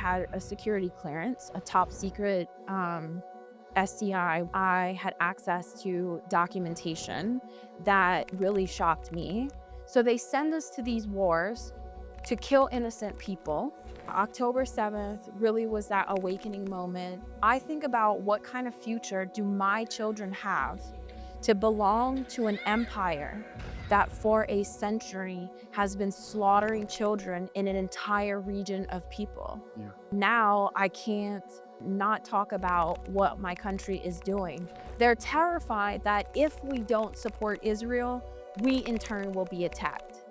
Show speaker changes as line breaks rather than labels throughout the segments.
had a security clearance, a top secret SCI. I had access to documentation that really shocked me. So they send us to these wars to kill innocent people. October 7th really was that awakening moment. I think about what kind of future do my children have to belong to an empire that for a century has been slaughtering children in an entire region of people.
Yeah.
Now I can't not talk about what my country is doing. They're terrified that if we don't support Israel, we in turn will be attacked.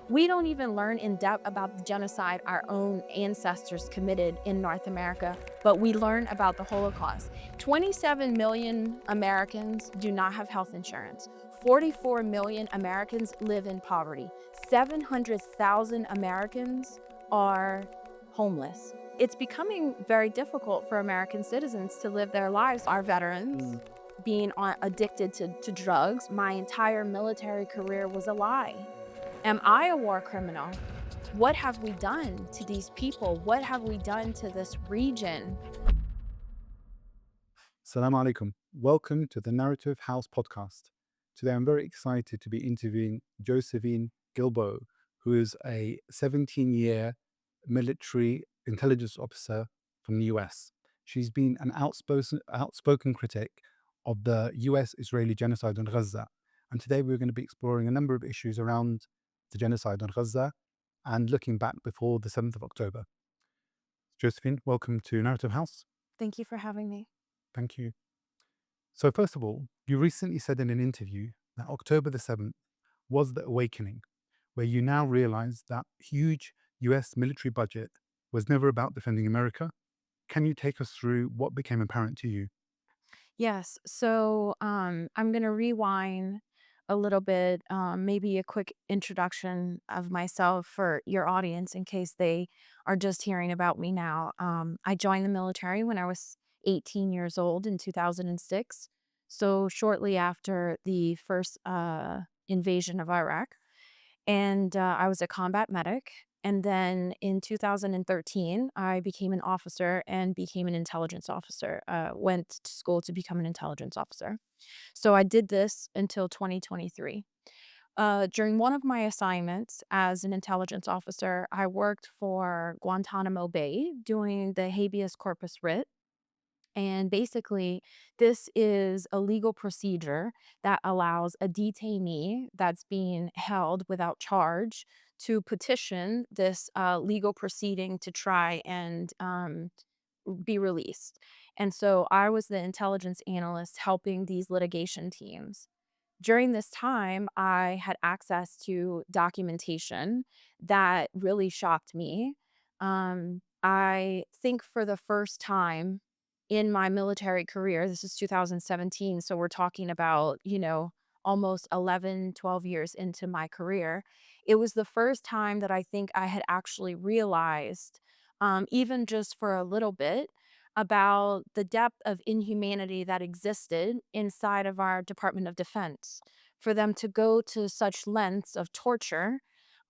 We don't even learn in depth about the genocide our own ancestors committed in North America, but we learn about the Holocaust. 27 million Americans do not have health insurance. 44 million Americans live in poverty. 700,000 Americans are homeless. It's becoming very difficult for American citizens to live their lives. Our veterans being addicted to drugs. My entire military career was a lie. Am I a war criminal? What have we done to these people? What have we done to this region?
Assalamu alaikum. Welcome to the Narrative House podcast. Today I'm very excited to be interviewing Josephine Gilbeau, who is a 17-year military intelligence officer from the US. She's been an outspoken critic of the US-Israeli Genocide on Gaza. And today we're going to be exploring a number of issues around the genocide on Gaza and looking back before the 7th of October. Josephine, welcome to Narrative House.
Thank you for having me.
Thank you. So first of all, you recently said in an interview that October the 7th was the awakening, where you now realize that huge US military budget was never about defending America. Can you take us through what became apparent to you?
Yes, so I'm going to rewind a little bit, maybe a quick introduction of myself for your audience in case they are just hearing about me now. I joined the military when I was 18 years old in 2006, so shortly after the first invasion of Iraq. And I was a combat medic. And then in 2013, I became an officer and became an intelligence officer, went to school to become an intelligence officer. So I did this until 2023. During one of my assignments as an intelligence officer, I worked for Guantanamo Bay doing the habeas corpus writ. And basically, this is a legal procedure that allows a detainee that's being held without charge to petition this legal proceeding to try and be released. And so I was the intelligence analyst helping these litigation teams. During this time, I had access to documentation that really shocked me. I think for the first time in my military career, this is 2017, so we're talking about, almost 11, 12 years into my career. It was the first time that I think I had actually realized, even just for a little bit, about the depth of inhumanity that existed inside of our Department of Defense. For them to go to such lengths of torture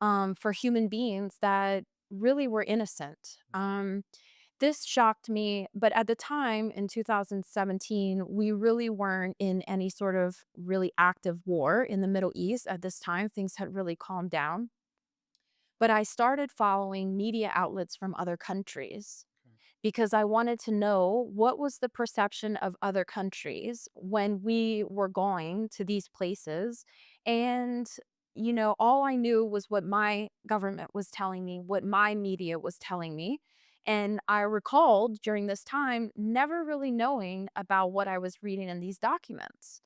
for human beings that really were innocent. This shocked me, but at the time in 2017, we really weren't in any sort of really active war in the Middle East at this time. Things had really calmed down. But I started following media outlets from other countries because I wanted to know what was the perception of other countries when we were going to these places. And, all I knew was what my government was telling me, what my media was telling me. And I recalled during this time never really knowing about what I was reading in these documents.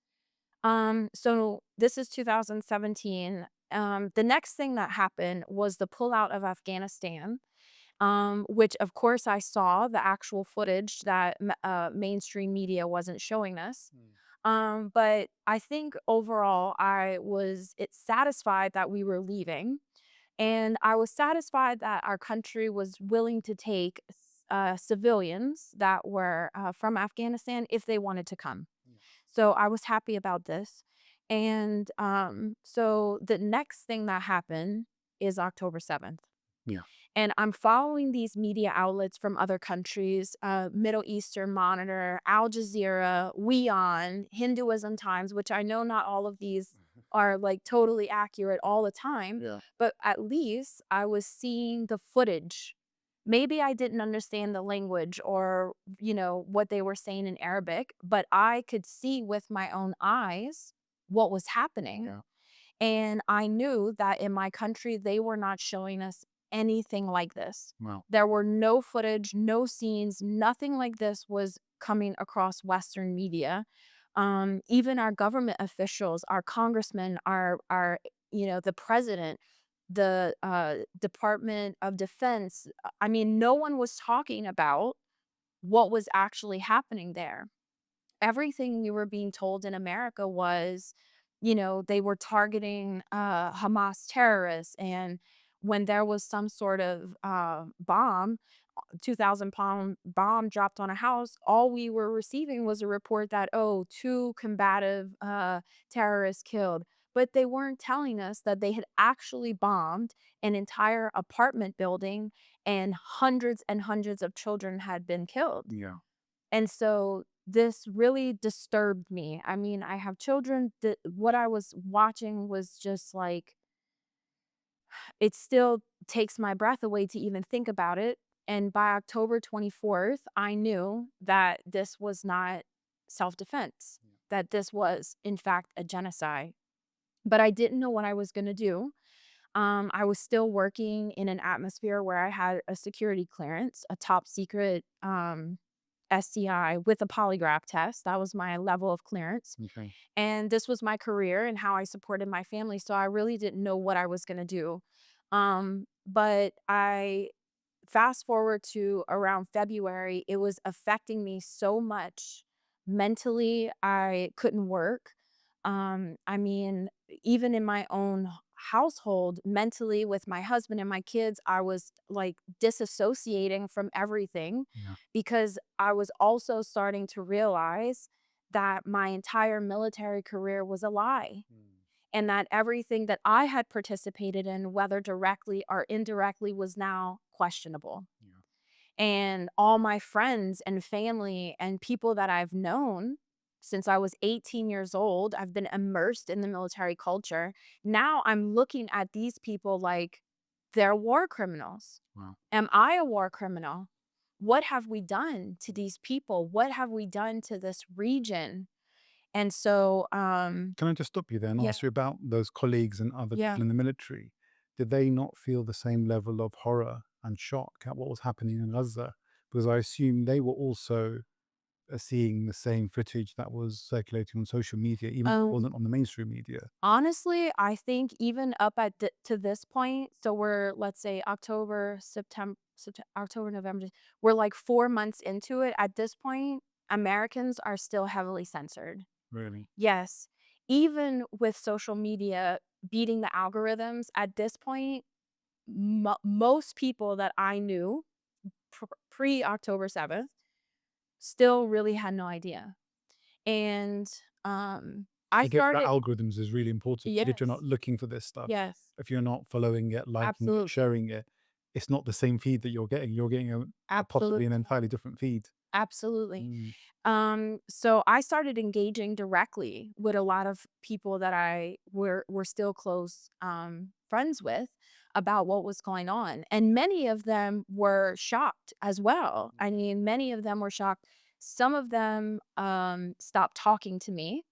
So this is 2017. The next thing that happened was the pullout of Afghanistan, which of course I saw the actual footage that mainstream media wasn't showing us. But I think overall it's satisfied that we were leaving, and I was satisfied that our country was willing to take civilians that were from Afghanistan if they wanted to come. So I was happy about this. And so the next thing that happened is October 7th.
Yeah.
And I'm following these media outlets from other countries, Middle Eastern Monitor, Al Jazeera, WEON, Hinduism Times, which I know not all of these are like totally accurate all the time,
Yeah.
but at least I was seeing the footage. Maybe I didn't understand the language or, what they were saying in Arabic, but I could see with my own eyes what was happening.
Yeah.
And I knew that in my country, they were not showing us anything like this.
Wow.
There were no footage, no scenes, nothing like this was coming across Western media. Even our government officials, our congressmen, the president, the Department of Defense. I mean, no one was talking about what was actually happening there. Everything we were being told in America was, they were targeting Hamas terrorists. And when there was some sort of bomb, 2,000-pound bomb dropped on a house, all we were receiving was a report that, oh, two combative terrorists killed. But they weren't telling us that they had actually bombed an entire apartment building and hundreds of children had been killed.
Yeah.
And so this really disturbed me. I mean, I have children. What I was watching was just like, it still takes my breath away to even think about it. And by October 24th, I knew that this was not self defense, that this was, in fact, a genocide. But I didn't know what I was going to do. I was still working in an atmosphere where I had a security clearance, a top secret SCI with a polygraph test. That was my level of clearance.
Okay.
And this was my career and how I supported my family. So I really didn't know what I was going to do. But I fast forward to around February, it was affecting me so much mentally. I couldn't work. I mean, even in my own household, mentally with my husband and my kids, I was like disassociating from everything
Yeah.
because I was also starting to realize that my entire military career was a lie
Mm.
and that everything that I had participated in, whether directly or indirectly, was now questionable.
Yeah.
And all my friends and family and people that I've known since I was 18 years old, I've been immersed in the military culture. Now I'm looking at these people like they're war criminals.
Wow.
Am I a war criminal? What have we done to these people? What have we done to this region? And so,
Can I just stop you there and
yeah,
ask you about those colleagues and other
yeah.
people in the military? Did they not feel the same level of horror and shock at what was happening in Gaza? Because I assume they were also seeing the same footage that was circulating on social media, even if it
Um,
wasn't on the mainstream media.
Honestly, I think even up at to this point, so we're, let's say, October, November, we're like 4 months into it. At this point, Americans are still heavily censored.
Really?
Yes. Even with social media beating the algorithms, at this point, most people that I knew pre-October 7th still really had no idea. And, I
I guess the
started.
algorithms is really important. If you're not
Yes.
looking for this stuff,
Yes.
if you're not following it, liking it,
Absolutely.
sharing it, it's not the same feed that you're getting. You're getting a possibly an
Absolutely not.
entirely different feed.
Absolutely.
Mm.
So I started engaging directly with a lot of people that I were still close friends with about what was going on. And many of them were shocked as well. I mean, many of them were shocked. Some of them stopped talking to me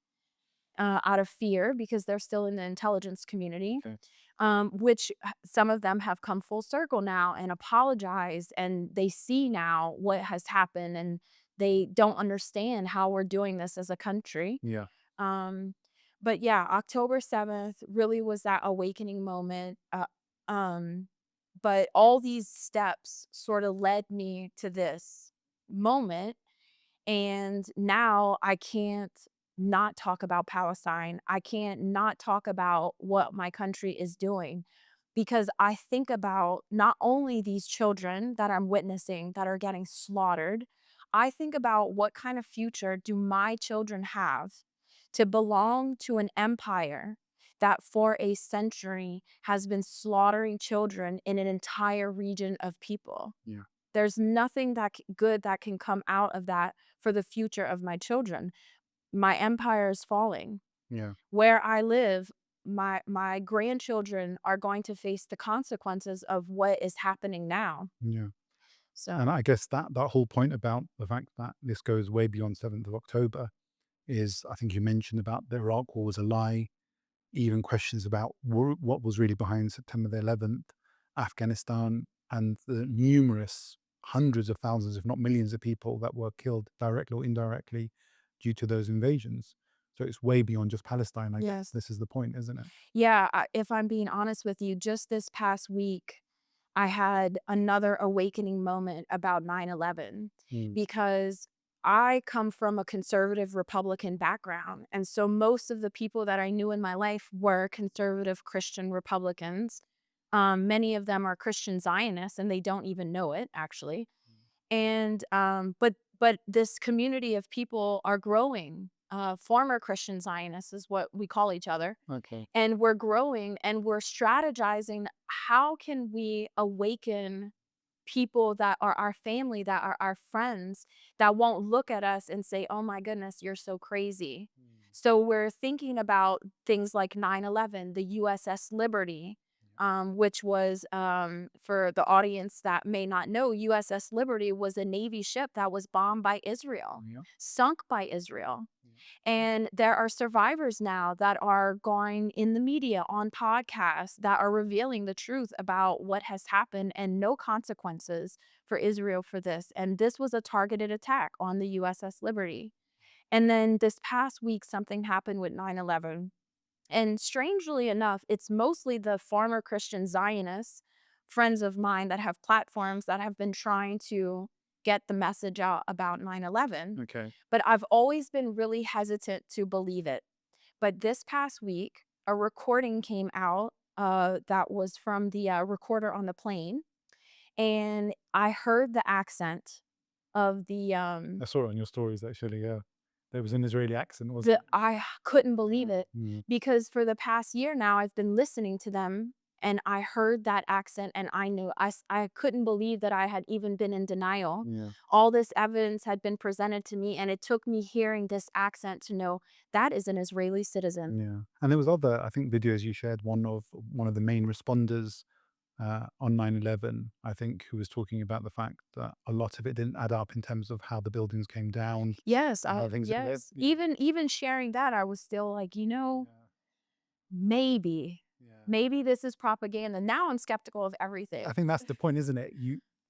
out of fear because they're still in the intelligence community,
Okay.
which some of them have come full circle now and apologized, and they see now what has happened, and they don't understand how we're doing this as a country.
Yeah.
Um, but yeah, October 7th really was that awakening moment. Um, but all these steps sort of led me to this moment, and now I can't not talk about Palestine. I can't not talk about what my country is doing because I think about not only these children that I'm witnessing that are getting slaughtered, I think about what kind of future do my children have to belong to an empire that for a century has been slaughtering children in an entire region of people.
Yeah.
There's nothing good that can come out of that for the future of my children. My empire is falling.
Yeah.
Where I live, my grandchildren are going to face the consequences of what is happening now.
Yeah. And
So,
I guess that whole point about the fact that this goes way beyond 7th of October is, I think you mentioned about the Iraq War was a lie, even questions about what was really behind September the 11th, Afghanistan, and the numerous hundreds of thousands, if not millions of people that were killed directly or indirectly due to those invasions. So it's way beyond just Palestine, I guess.
yes.
This is the point, isn't it?
Yeah, if I'm being honest with you, just this past week, I had another awakening moment about 9/11
Mm.
because I come from a conservative Republican background. And so most of the people that I knew in my life were conservative Christian Republicans. Many of them are Christian Zionists and they don't even know it, actually. And but this community of people are growing. Former Christian Zionists is what we call each other,
Okay.
and we're growing and we're strategizing, how can we awaken people that are our family, that are our friends, that won't look at us and say, "Oh my goodness, you're so crazy."
Mm.
So we're thinking about things like 9/11, the USS Liberty, which was, for the audience that may not know, USS Liberty was a Navy ship that was bombed by Israel,
Yeah.
sunk by Israel.
Yeah.
And there are survivors now that are going in the media, on podcasts, that are revealing the truth about what has happened and no consequences for Israel for this. And this was a targeted attack on the USS Liberty. And then this past week, something happened with 9/11. And strangely enough, it's mostly the former Christian Zionists, friends of mine that have platforms that have been trying to get the message out about 9/11.
Okay.
But I've always been really hesitant to believe it. But this past week, a recording came out that was from the recorder on the plane. And I heard the accent of
I saw it on your stories actually. Yeah. There was an Israeli accent, wasn't
the
it?
I couldn't believe it
Mm.
because for the past year now, I've been listening to them and I heard that accent and I knew I couldn't believe that I had even been in denial.
Yeah.
All this evidence had been presented to me and it took me hearing this accent to know that is an Israeli citizen.
Yeah. And there was other, I think, videos you shared. One of the main responders on 9/11, I think, who was talking about the fact that a lot of it didn't add up in terms of how the buildings came down
Yes,
and how things lived.
yes.
Yeah.
Even sharing that, I was still like,
Yeah.
maybe,
Yeah.
maybe this is propaganda. Now I'm skeptical of
I
everything,
think that's the point, isn't it?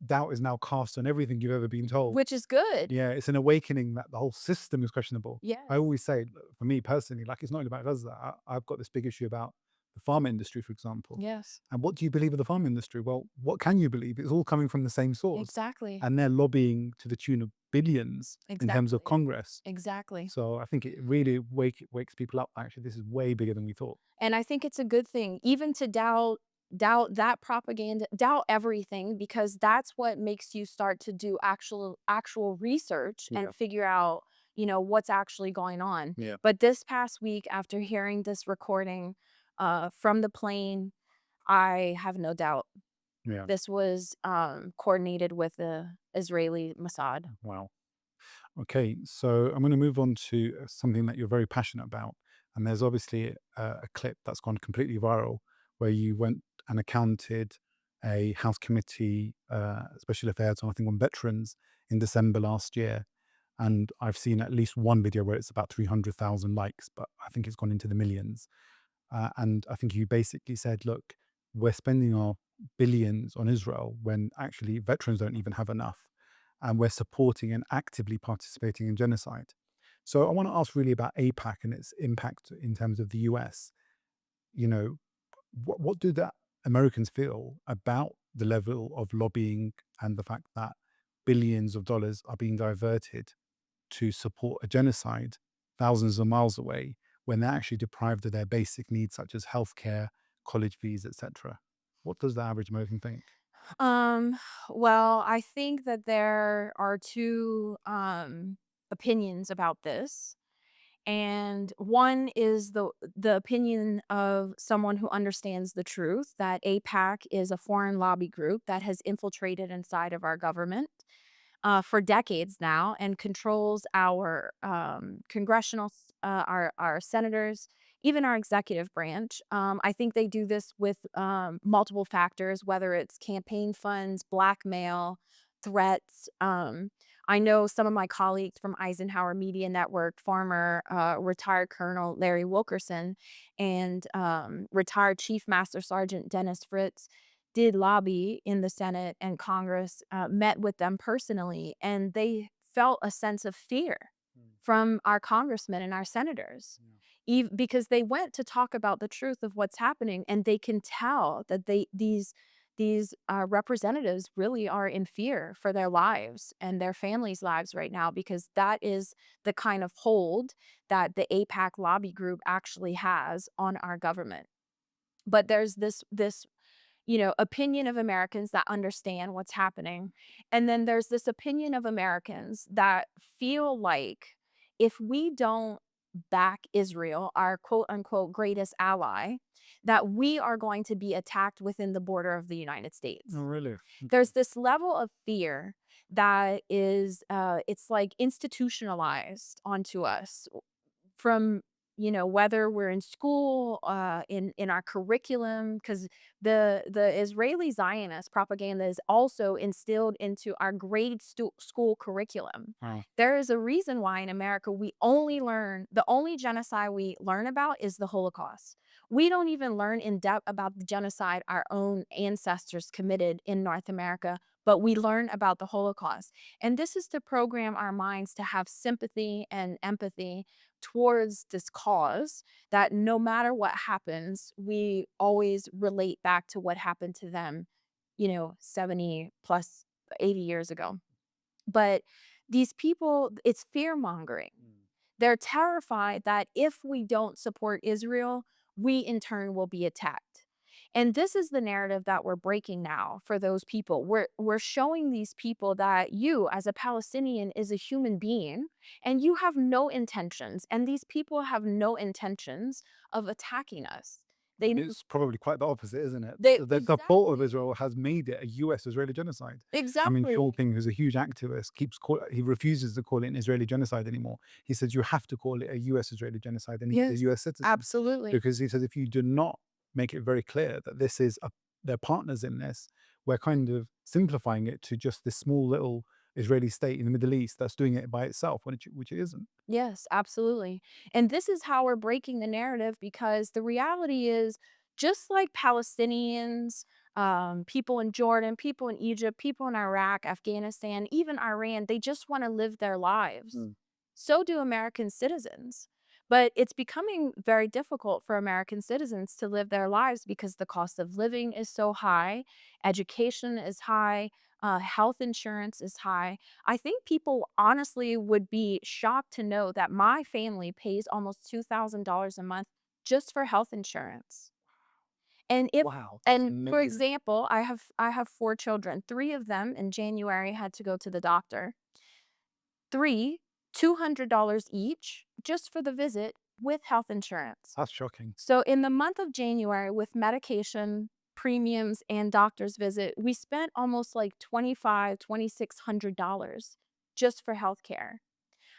Doubt is now cast on everything you've ever been told.
which is good.
Yeah, it's an awakening that the whole system is questionable. I
Yes.
always say, for me personally, like it's not only about Gaza. I've got this big issue about the farm industry, for example.
Yes.
And what do you believe of the farm industry? Well, what can you believe? It's all coming from the same source,
Exactly.
and they're lobbying to the tune of billions in terms of
Exactly.
Congress.
Exactly.
So I think it really wakes people up. Actually, this is way bigger than we thought.
And I think it's a good thing even to doubt that propaganda, doubt everything because that's what makes you start to do actual research
Yeah,
and figure out, what's actually going on.
yeah,
But this past week after hearing this recording from the plane, I have no doubt
yeah.
this was coordinated with the Israeli Mossad.
Wow. Okay, so I'm going to move on to something that you're very passionate about. And there's obviously a clip that's gone completely viral where you went and accounted a House Committee Special Affairs on, I think, on veterans in December last year. And I've seen at least one video where it's about 300,000 likes, but I think it's gone into the millions. And I think you basically said, look, we're spending our billions on Israel when actually veterans don't even have enough. And we're supporting and actively participating in genocide. So I want to ask really about APAC and its impact in terms of the US. You know, what do the Americans feel about the level of lobbying and the fact that billions of dollars are being diverted to support a genocide thousands of miles away when they're actually deprived of their basic needs such as healthcare, college fees, etc. What does the average American think?
Um, well, I think that there are two opinions about this. And one is the opinion of someone who understands the truth that APAC is a foreign lobby group that has infiltrated inside of our government for decades now and controls our our senators, even our executive branch. I think they do this with multiple factors, whether it's campaign funds, blackmail, threats. I know some of my colleagues from Eisenhower Media Network, former retired Colonel Larry Wilkerson, and retired Chief Master Sergeant Dennis Fritz did lobby in the Senate and Congress, met with them personally, and they felt a sense of fear
Mm.
from our congressmen and our senators,
Yeah.
because they went to talk about the truth of what's happening, and they can tell that these representatives really are in fear for their lives and their families' lives right now because that is the kind of hold that the APAC lobby group actually has on our government. But there's this opinion of Americans that understand what's happening. And then there's this opinion of Americans that feel like if we don't back Israel, our quote unquote greatest ally, that we are going to be attacked within the border of the United
Oh,
States.
really? Okay.
There's this level of fear that is it's like institutionalized onto us from whether we're in school in our curriculum because the Israeli Zionist propaganda is also instilled into our school curriculum.
Wow.
There is a reason why in America we only learn the only genocide we learn about is the Holocaust. We don't even learn in depth about the genocide our own ancestors committed in North America, but we learn about the Holocaust. And this is to program our minds to have sympathy and empathy towards this cause, that no matter what happens, we always relate back to what happened to them, 70 plus 80 years ago. But these people, it's fear mongering.
Mm.
They're terrified that if we don't support Israel, we in turn will be attacked. And this is the narrative that we're breaking now for those people. We're showing these people that you as a Palestinian is a human being and you have no intentions and these people have no intentions of attacking us. They
It's probably quite the opposite, isn't it?
they
The thought of
exactly.
Israel has made it a US-Israeli genocide. I mean,
Exactly.
Ping, who's a huge activist, he refuses to call it an Israeli genocide anymore. He says you have to call it a US-Israeli genocide, and he's a
Yes.
US citizen
Absolutely.
because he says if you do not make it very clear that this is their partners in this, we're kind of simplifying it to just this small little Israeli state in the Middle East that's doing it by itself, which it isn't.
Yes, absolutely. And this is how we're breaking the narrative because the reality is just like Palestinians, people in Jordan, people in Egypt, people in Iraq, Afghanistan, even Iran, they just want to live their lives.
Mm.
So do American citizens. But it's becoming very difficult for American citizens to live their lives because the cost of living is so high, education is high, health insurance is high. I think people honestly would be shocked to know that my family pays almost $2,000 a month just for health insurance. And if
Wow, that's
and for
amazing.
example, I have 4 children. 3 of them in January had to go to the doctor. 3, $200 each just for the visit with health insurance.
That's shocking.
So in the month of January with medication, premiums, and doctor's visit, we spent almost like $2,600 just for healthcare.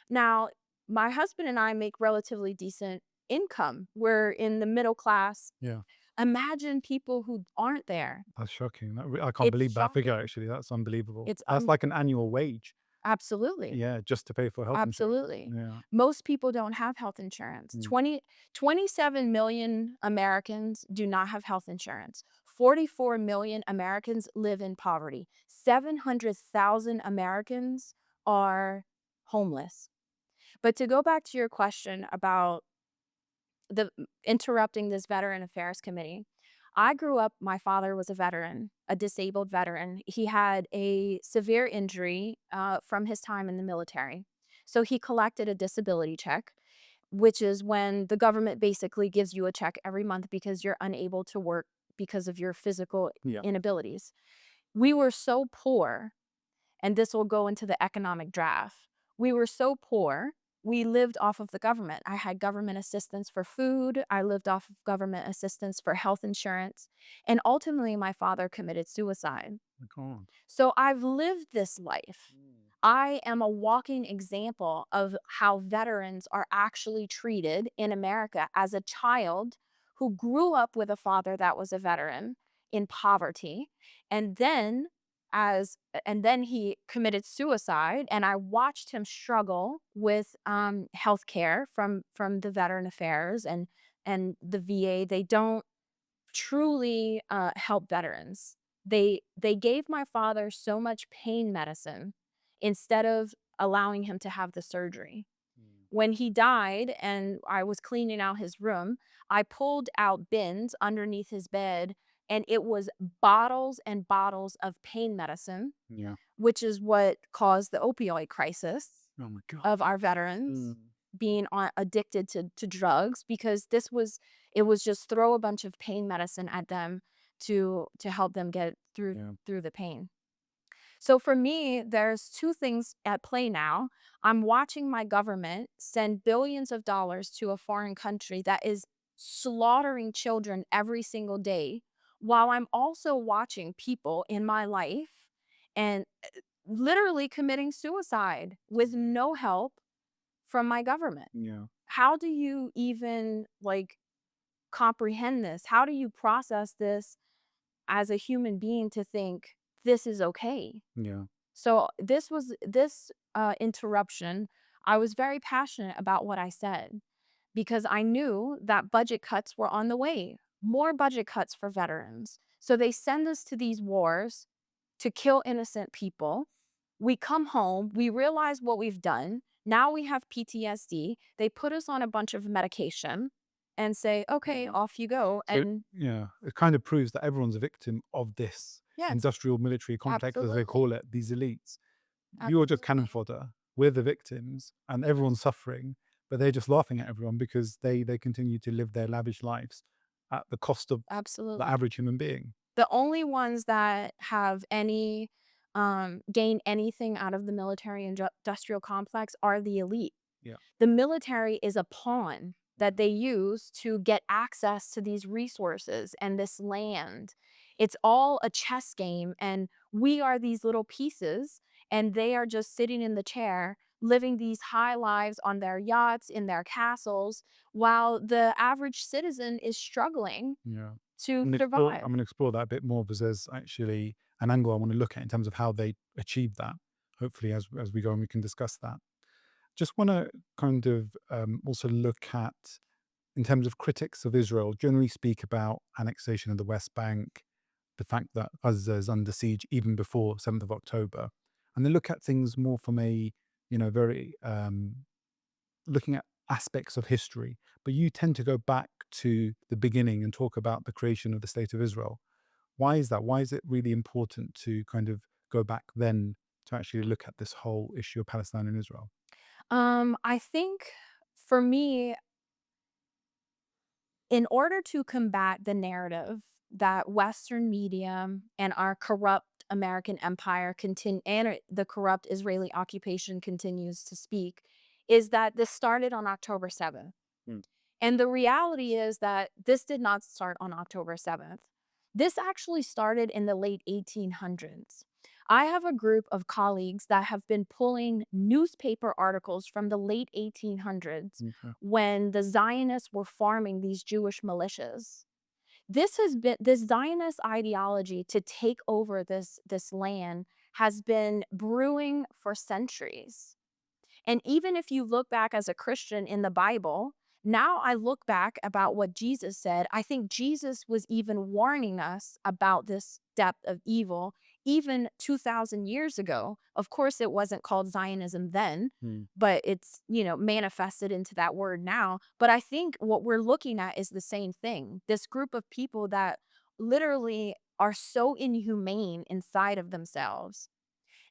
Now, my husband and I make relatively decent income. We're in the middle class.
Yeah.
Imagine people who aren't there.
That's shocking. I can't
It's
believe that figure,
shocking.
actually. That's unbelievable.
It's
That's like an annual wage.
absolutely.
Yeah, just to pay for health insurance.
Absolutely.
Yeah.
Most people don't have health insurance.
Mm.
27 million Americans do not have health insurance. 44 million Americans live in poverty. 700,000 Americans are homeless. But to go back to your question about the interrupting this Veteran Affairs Committee, I grew up, my father was a veteran, a disabled veteran. He had a severe injury from his time in the military. So he collected a disability check, which is when the government basically gives you a check every month because you're unable to work because of your physical
Yeah.
inabilities. We were so poor, and this will go into the economic draft. We were so poor we lived off of the government. I had government assistance for food. I lived off of government assistance for health insurance. And ultimately, my father committed suicide.
My God.
So I've lived this life.
Mm.
I am a walking example of how veterans are actually treated in America as a child who grew up with a father that was a veteran in poverty. And then and then he committed suicide, and I watched him struggle with health care from the Veteran Affairs and the VA. They don't truly, help veterans. They gave my father so much pain medicine instead of allowing him to have the surgery.
Mm.
When he died and I was cleaning out his room, I pulled out bins underneath his bed, and it was bottles and bottles of pain medicine,
Yeah.
which is what caused the opioid crisis
Oh my God.
of our veterans
Mm.
being addicted to drugs, because it was just throw a bunch of pain medicine at them to help them get
Yeah.
through the pain. So for me, there's two things at play now. I'm watching my government send billions of dollars to a foreign country that is slaughtering children every single day, while I'm also watching people in my life and literally committing suicide with no help from my government.
Yeah.
How do you even like comprehend this? How do you process this as a human being to think this is okay?
Yeah.
So this interruption. I was very passionate about what I said because I knew that budget cuts were on the way. More budget cuts for veterans. So they send us to these wars to kill innocent people. We come home, we realize what we've done. Now we have PTSD. They put us on a bunch of medication and say, okay,
Yeah.
off you go.
So
And
yeah, it kind of proves that everyone's a victim of this
yes,
industrial military complex, as they
absolutely.
call it, these elites. You're just cannon
Absolutely.
fodder. We're the victims, and everyone's suffering, but they're just laughing at everyone because they continue to live their lavish lives at the cost of the
Absolutely.
average human being.
The only ones that have any gain anything out of the military industrial complex are the elite.
Yeah.
The military is a pawn that
Yeah.
they use to get access to these resources and this land. It's all a chess game, and we are these little pieces, and they are just sitting in the chair, living these high lives on their yachts, in their castles, while the average citizen is struggling
Yeah.
to
I'm
survive.
gonna explore that a bit more because there's actually an angle I want to look at in terms of how they achieve that. Hopefully, as we go on, we can discuss that. Just want to kind of also look at, in terms of critics of Israel, generally speak about annexation of the West Bank, the fact that Gaza is under siege even before 7th of October, and they look at things more from a, very looking at aspects of history. But you tend to go back to the beginning and talk about the creation of the state of Israel. Why is that? Why is it really important to kind of go back then to actually look at this whole issue of Palestine and Israel?
I think for me, in order to combat the narrative that Western media and our corrupt American empire continue and the corrupt Israeli occupation continues to speak, is that this started on October 7th.
Mm.
And the reality is that this did not start on October 7th. This actually started in the late 1800s. I have a group of colleagues that have been pulling newspaper articles from the late 1800s
Okay.
when the Zionists were farming these Jewish militias. This Zionist ideology to take over this land has been brewing for centuries. And even if you look back as a Christian in the Bible, now I look back about what Jesus said. I think Jesus was even warning us about this depth of evil even 2,000 years ago. Of course, it wasn't called Zionism then,
Mm.
but it's, manifested into that word now. But I think what we're looking at is the same thing. This group of people that literally are so inhumane inside of themselves,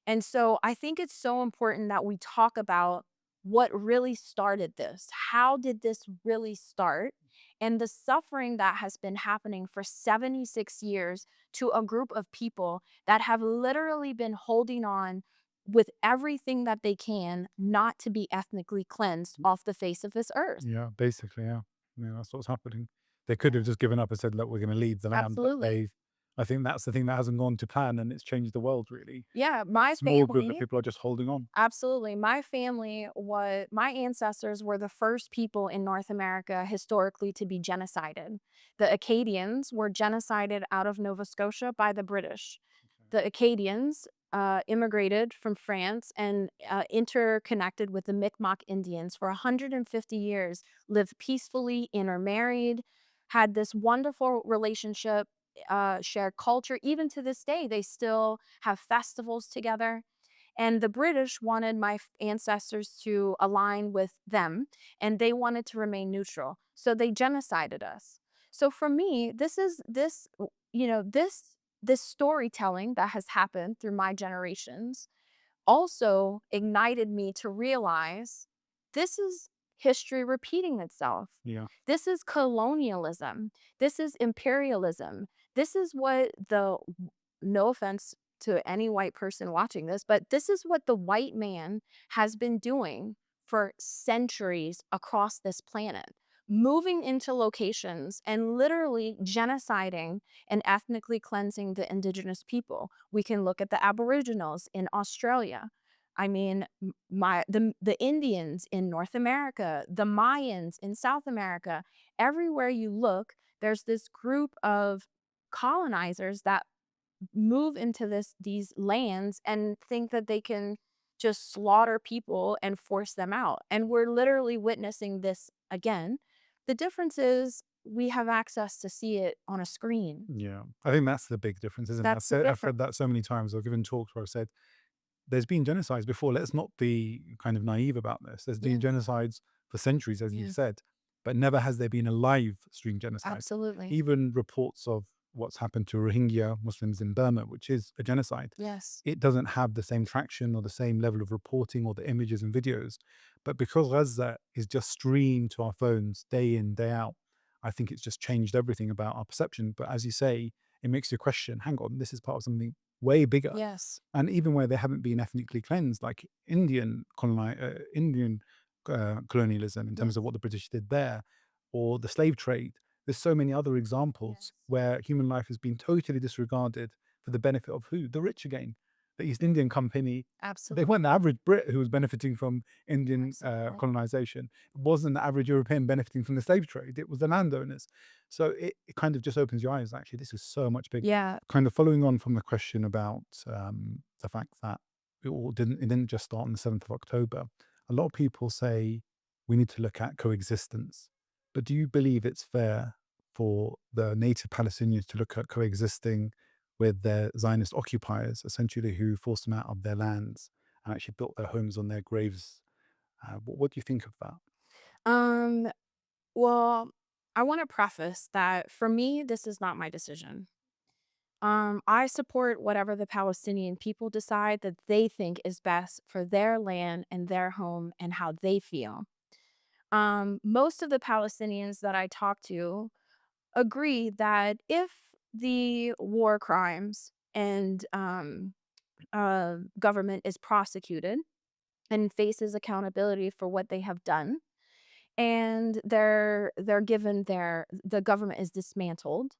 and so I think it's so important that we talk about what really started this. How did this really start? And the suffering that has been happening for 76 years to a group of people that have literally been holding on with everything that they can not to be ethnically cleansed off the face of this earth.
Yeah, basically, yeah. Yeah, that's what's happening. They could have just given up and said, "Look, we're gonna leave the land," but
Absolutely.
I think that's the thing that hasn't gone to plan, and it's changed the world, really.
Yeah,
A
my
small group of
family
people are just holding on.
absolutely. My ancestors were the first people in North America historically to be genocided. The Acadians were genocided out of Nova Scotia by the British.
Okay.
The Acadians immigrated from France and interconnected with the Mi'kmaq Indians for 150 years, lived peacefully, intermarried, had this wonderful relationship, shared culture. Even to this day, they still have festivals together, and the British wanted my ancestors to align with them, and they wanted to remain neutral. So they genocided us. So for me, this storytelling that has happened through my generations also ignited me to realize this is history repeating itself.
Yeah,
This is colonialism. This is imperialism. This is what no offense to any white person watching this, but this is what the white man has been doing for centuries across this planet, moving into locations and literally genociding and ethnically cleansing the indigenous people. We can look at the Aboriginals in Australia. I mean, the Indians in North America, the Mayans in South America. Everywhere you look, there's this group of colonizers that move into these lands and think that they can just slaughter people and force them out. And we're literally witnessing this again. The difference is we have access to see it on a screen.
yeah. I think that's the big difference, isn't it?
That's the
I've
difference.
said that so many times. I've given talks where I've said, "There's been genocides before. Let's not be kind of naive about this. There's been
Yes.
genocides for centuries, as you
Yeah.
said, but never has there been a live stream genocide.
Absolutely.
Even reports of what's happened to Rohingya Muslims in Burma, which is a genocide,
Yes.
it doesn't have the same traction or the same level of reporting or the images and videos. But because Gaza is just streamed to our phones day in, day out, I think it's just changed everything about our perception. But as you say, it makes you question, hang on, this is part of something way bigger.
Yes.
And even where they haven't been ethnically cleansed, like Indian colonialism in terms
Yes.
of what the British did there, or the slave trade, there's so many other examples
Yes.
where human life has been totally disregarded for the benefit of who? The rich again. The East Indian Company, they
Absolutely.
weren't the average Brit who was benefiting from Indian
Absolutely.
colonization. It wasn't the average European benefiting from the slave trade. It was the landowners. So it kind of just opens your eyes. Actually, this is so much bigger.
Yeah.
Kind of following on from the question about the fact that it didn't just start on the 7th of October. A lot of people say we need to look at coexistence. But do you believe it's fair for the native Palestinians to look at coexisting with their Zionist occupiers, essentially who forced them out of their lands and actually built their homes on their graves? What do you think of that?
Um, well, I want to preface that for me, this is not my decision. I support whatever the Palestinian people decide that they think is best for their land and their home and how they feel. Most of the Palestinians that I talk to agree that if the war crimes and government is prosecuted and faces accountability for what they have done, and they're given the government is dismantled,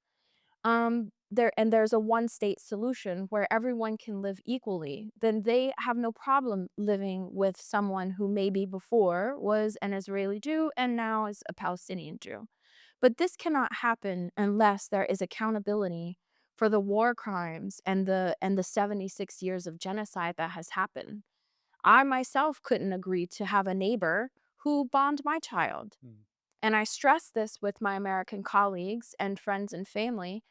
there's a one state solution where everyone can live equally, then they have no problem living with someone who maybe before was an Israeli Jew and now is a Palestinian Jew. But this cannot happen unless there is accountability for the war crimes and the 76 years of genocide that has happened. I myself couldn't agree to have a neighbor who bombed my child.
Mm.
And I stress this with my American colleagues and friends and family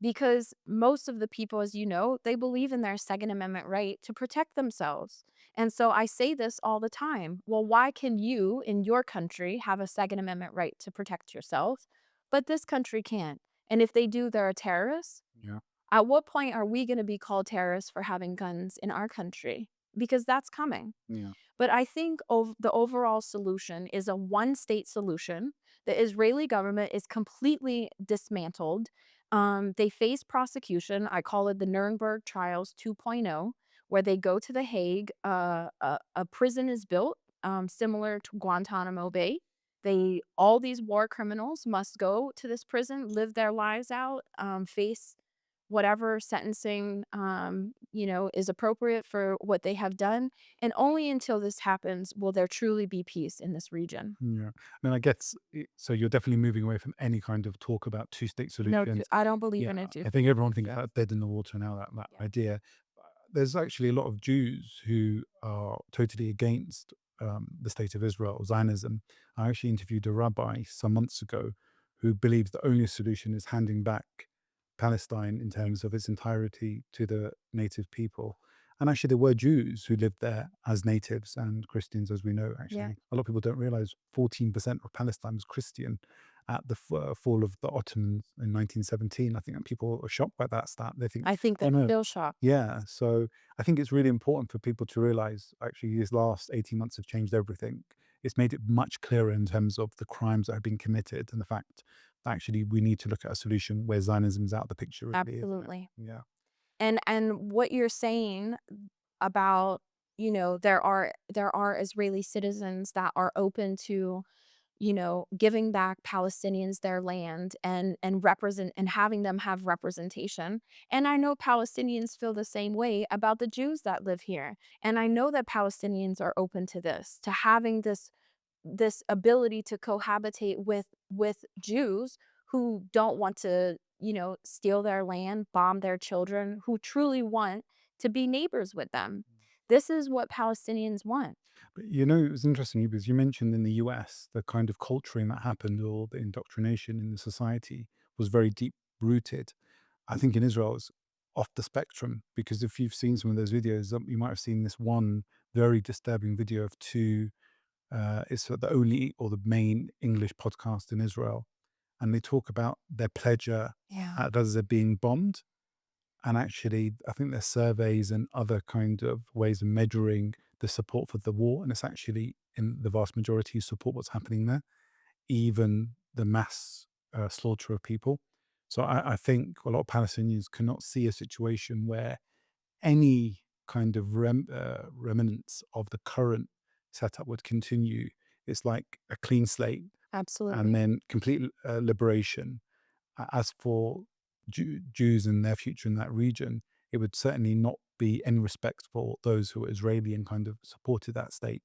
because most of the people, as you know, they believe in their Second Amendment right to protect themselves. And so I say this all the time. Well, why can you in your country have a Second Amendment right to protect yourself, but this country can't? And if they do, they're a terrorist.
Yeah,
At what point are we going to be called terrorists for having guns in our country? Because that's coming.
yeah,
But I think the overall solution is a one state solution. The Israeli government is completely dismantled. They face prosecution. I call it the Nuremberg Trials 2.0, where they go to The Hague. A prison is built, similar to Guantanamo Bay. All these war criminals must go to this prison, live their lives out, face whatever sentencing, is appropriate for what they have done. And only until this happens will there truly be peace in this region.
Yeah. I mean, I guess so. You're definitely moving away from any kind of talk about two-state
No,
solutions.
I don't believe
Yeah,
in it, too.
I think everyone thinks that's dead in the water now. That
Yeah.
idea. There's actually a lot of Jews who are totally against the state of Israel, Zionism. I actually interviewed a rabbi some months ago who believes the only solution is handing back Palestine in terms of its entirety to the native people. And actually, there were Jews who lived there as natives and Christians, as we know,
Yeah.
actually. A lot of people don't realize 14% of Palestine was Christian at the fall of the Ottomans in 1917. I think that people are shocked by that stat. They think,
I think
oh
that's
no.
still shock.
Yeah. So I think it's really important for people to realize actually these last 18 months have changed everything. It's made it much clearer in terms of the crimes that have been committed and the fact that actually we need to look at a solution where Zionism is out of the picture, really, isn't it?
Absolutely.
Yeah.
And what you're saying about, there are Israeli citizens that are open to, giving back Palestinians their land and represent and having them have representation. And I know Palestinians feel the same way about the Jews that live here. And I know that Palestinians are open to this, to having this ability to cohabitate with Jews who don't want to, steal their land, bomb their children, who truly want to be neighbors with them. This is what Palestinians want.
But it was interesting because you mentioned in the US, the kind of culturing that happened or the indoctrination in the society was very deep rooted. I think in Israel, it's off the spectrum because if you've seen some of those videos, you might have seen this one very disturbing video of two. It's the only or the main English podcast in Israel, and they talk about their pleasure
Yeah.
at Gaza being bombed. And actually, I think there's surveys and other kind of ways of measuring the support for the war, and it's actually in the vast majority support what's happening there, even the mass slaughter of people. So I think a lot of Palestinians cannot see a situation where any kind of remnants of the current setup would continue. It's like a clean slate and
Absolutely.
then complete liberation. As for Jews and their future in that region, it would certainly not be any respect for those who are Israeli and kind of supported that state.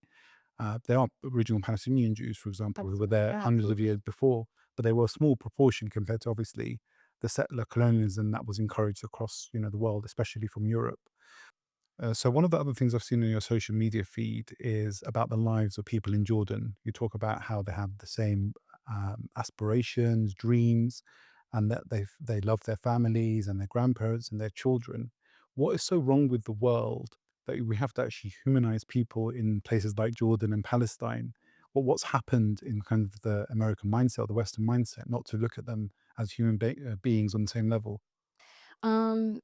There are original Palestinian Jews, for example, who were there
Yeah,
hundreds of
absolutely.
years before, but they were a small proportion compared to obviously the settler colonialism that was encouraged across the world, especially from Europe. So one of the other things I've seen on your social media feed is about the lives of people in Jordan. You talk about how they have the same aspirations, dreams, and that they love their families and their grandparents and their children. What is so wrong with the world that we have to actually humanize people in places like Jordan and Palestine? What's happened in kind of the American mindset or the Western mindset, not to look at them as human beings on the same level?
Um,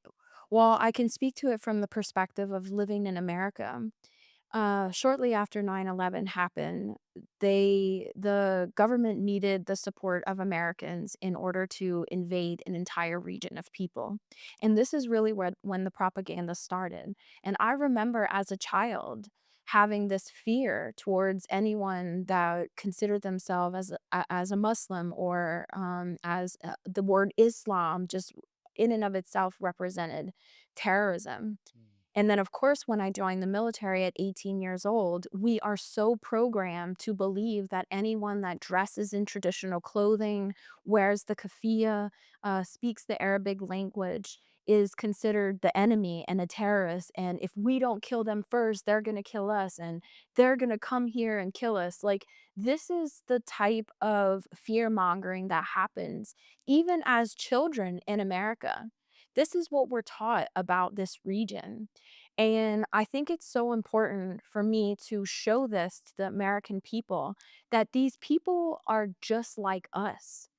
well, I can speak to it from the perspective of living in America. Shortly after 9/11 happened, the government needed the support of Americans in order to invade an entire region of people. And this is really where when the propaganda started. And I remember as a child having this fear towards anyone that considered themselves as a Muslim or as the word Islam just in and of itself represented terrorism. And then, of course, when I joined the military at 18 years old, we are so programmed to believe that anyone that dresses in traditional clothing, wears the keffiyeh, speaks the Arabic language, is considered the enemy and a terrorist. And if we don't kill them first, they're going to kill us and they're going to come here and kill us. Like, this is the type of fear mongering that happens even as children in America. This is what we're taught about this region. And I think it's so important for me to show this to the American people that these people are just like us.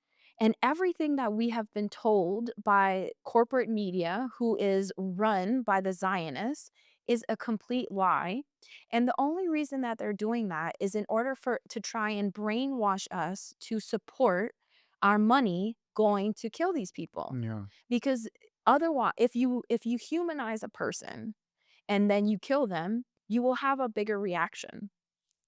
And everything that we have been told by corporate media, who is run by the Zionists, is a complete lie. And the only reason that they're doing that is in order for to try and brainwash us to support our money going to kill these people.
Yeah.
Because otherwise, if you humanize a person and then you kill them, you will have a bigger reaction.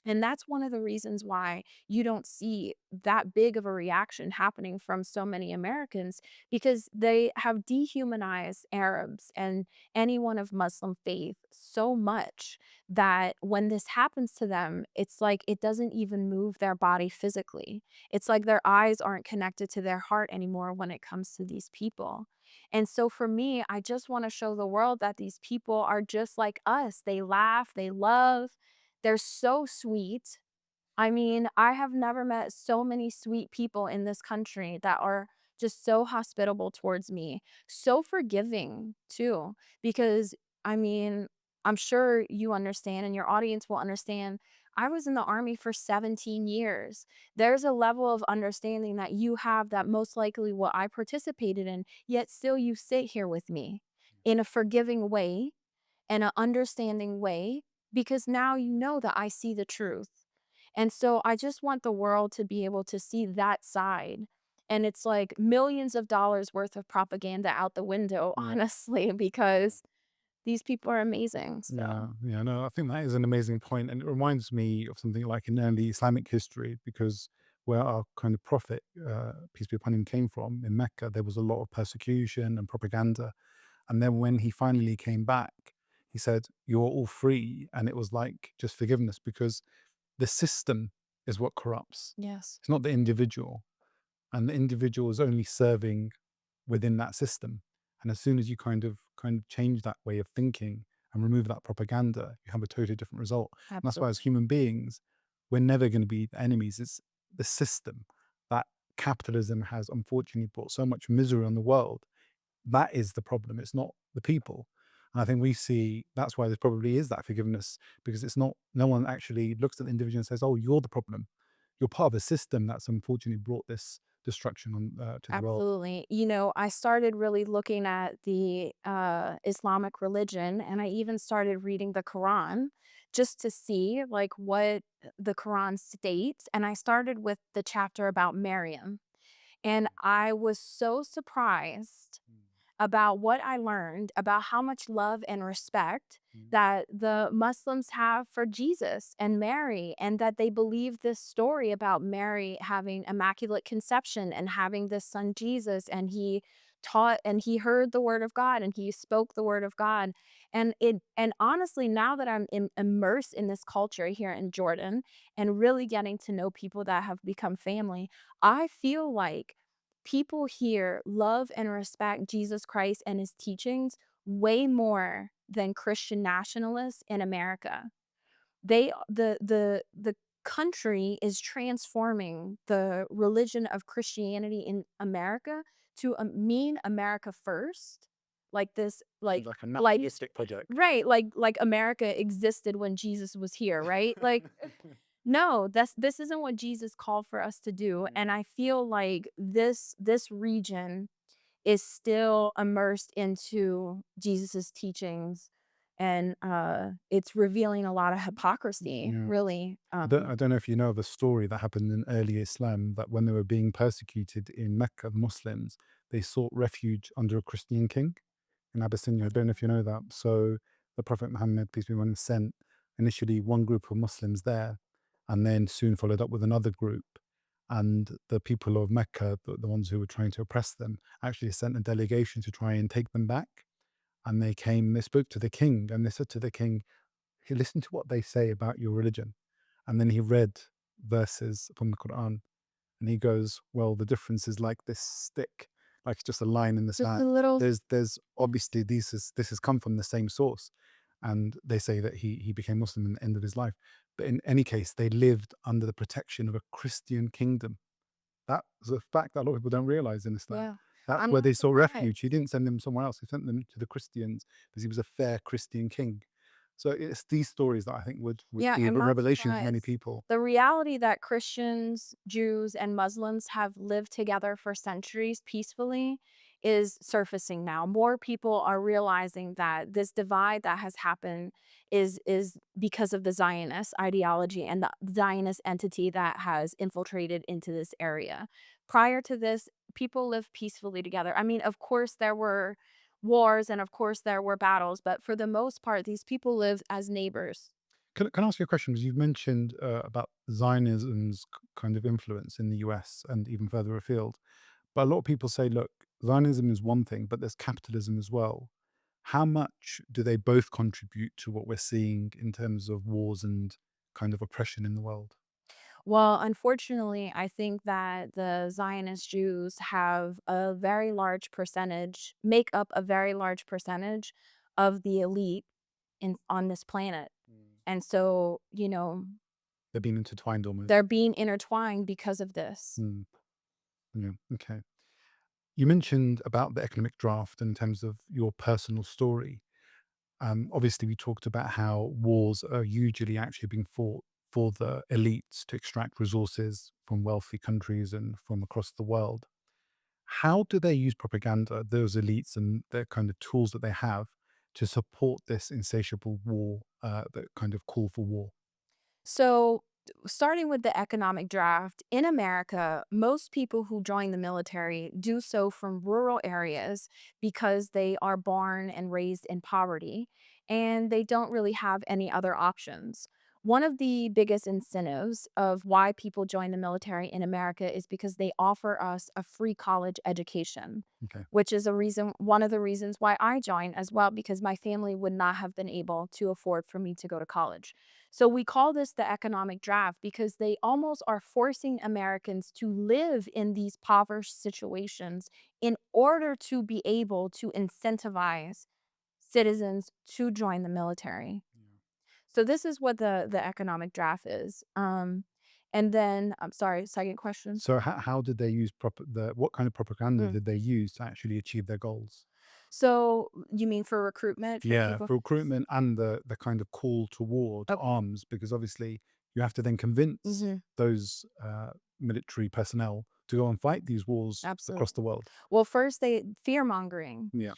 And that's one of the reasons why you don't see that big of a reaction happening from so many Americans, because they have dehumanized Arabs and anyone of Muslim faith so much that when this happens to them, it's like it doesn't even move their body physically. It's like their eyes aren't connected to their heart anymore when it comes to these people. And so for me, I just want to show the world that these people are just like us. They laugh, they love, they're so sweet. I mean, I have never met so many sweet people in this country that are just so hospitable towards me, so forgiving too, because I mean, I'm sure you understand and your audience will understand. I was in the army for 17 years. There's a level of understanding that you have that most likely what I participated in, yet still you sit here with me in a forgiving way and an understanding way, because now you know that I see the truth. And so I just want the world to be able to see that side. And it's like millions of dollars worth of propaganda out the window, honestly, because these people are amazing. So,
Yeah, yeah, no, I think that is an amazing point, and it reminds me of something like in early Islamic history, because where our kind of prophet, peace be upon him, came from in Mecca, there was a lot of persecution and propaganda. And then when he finally came back, he said, "You're all free," and it was like just forgiveness, because the system is what corrupts.
yes,
It's not the individual, and the individual is only serving within that system. And as soon as you kind of change that way of thinking and remove that propaganda, you have a totally different result. And that's why as
absolutely.
human beings, we're never going to be the enemies. It's the system that capitalism has unfortunately brought so much misery on the world. That is the problem. It's not the people. And I think we see that's why there probably is that forgiveness, because it's not, no one actually looks at the individual and says, "Oh, you're the problem. You're part of a system that's unfortunately brought this destruction on to the world."
Absolutely. You know, I started really looking at the Islamic religion, and I even started reading the Quran just to see like what the Quran states. And I started with the chapter about Maryam. And I was so surprised about what I learned about how much love and respect
Mm.
that the Muslims have for Jesus and Mary, and that they believe this story about Mary having immaculate conception and having this son Jesus, and he taught and he heard the word of God and he spoke the word of God. And honestly, now that I'm immersed in this culture here in Jordan and really getting to know people that have become family, I feel like people here love and respect Jesus Christ and his teachings way more than Christian nationalists in America. The country is transforming the religion of Christianity in America to mean America first. Like this,
Seems like a
like
nationalistic project.
right, like America existed when Jesus was here, right? Like no, this isn't what Jesus called for us to do,
Mm.
and I feel like this region is still immersed into Jesus's teachings, and, it's revealing a lot of hypocrisy,
Yeah.
really,
I don't know if you know of a story that happened in early Islam, that when they were being persecuted in Mecca, the Muslims, they sought refuge under a Christian king in Abyssinia. I don't know if you know that. So the Prophet Muhammad, peace be upon him, sent initially one group of Muslims there, and then soon followed up with another group. And the people of Mecca, the ones who were trying to oppress them, actually sent a delegation to try and take them back. And they came, they spoke to the king, and they said to the king, "Hey, listen to what they say about your religion." And then he read verses from the Quran, and he goes, "Well, the difference is like this stick, like it's just a line in the
just
sand.
a little
There's obviously this has come from the same source." And they say that he became Muslim in the end of his life. But in any case, they lived under the protection of a Christian kingdom. That's a fact that a lot of people don't realize in Islam.
yeah.
That's
I'm
where
not
they sought refuge. He
surprised.
didn't send them somewhere else. He sent them to the Christians because he was a fair Christian king. So it's these stories that I think would
Yeah,
be a
I'm not
revelation for many
surprised.
people.
The reality that Christians, Jews, and Muslims have lived together for centuries peacefully is surfacing now. More people are realizing that this divide that has happened is because of the Zionist ideology and the Zionist entity that has infiltrated into this area. Prior to this, people lived peacefully together. I mean, of course, there were wars, and of course there were battles, but for the most part, these people lived as neighbors.
Can I ask you a question? Because you've mentioned about Zionism's kind of influence in the US and even further afield. But a lot of people say, look, Zionism is one thing, but there's capitalism as well. How much do they both contribute to what we're seeing in terms of wars and kind of oppression in the world?
Well, unfortunately, I think that the Zionist Jews have a very large percentage, make up a very large percentage of the elite in on this planet.
Mm.
And so,
They're being intertwined
they're
almost.
being intertwined because of this.
Mm. Yeah. Okay. You mentioned about the economic draft in terms of your personal story. Obviously, we talked about how wars are usually actually being fought for the elites to extract resources from wealthy countries and from across the world. How do they use propaganda, those elites and the kind of tools that they have to support this insatiable war, that kind of call for war?
So, starting with the economic draft, in America, most people who join the military do so from rural areas because they are born and raised in poverty and they don't really have any other options. One of the biggest incentives of why people join the military in America is because they offer us a free college education,
Okay.
which is one of the reasons why I joined as well, because my family would not have been able to afford for me to go to college. So we call this the economic draft because they almost are forcing Americans to live in these impoverished situations in order to be able to incentivize citizens to join the military.
Yeah.
So this is what the economic draft is. And then I'm sorry, second question.
So how did they use what kind of propaganda
Mm.
did they use to actually achieve their goals?
So you mean for recruitment for
Yeah,
people?
for recruitment and the kind of call toward
Oh,
arms, because obviously you have to then convince
mhm,
those military personnel to go and fight these wars across
absolutely.
the world.
Well, first they fear mongering.
Yeah.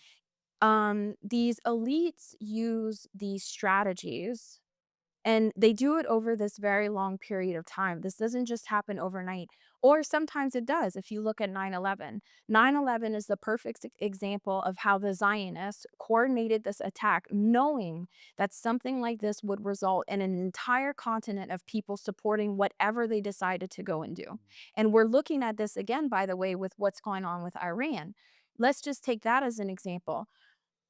These elites use these strategies and they do it over this very long period of time. This doesn't just happen overnight, or sometimes it does. If you look at 9/11, 9/11 is the perfect example of how the Zionists coordinated this attack, knowing that something like this would result in an entire continent of people supporting whatever they decided to go and do. And we're looking at this again, by the way, with what's going on with Iran. Let's just take that as an example.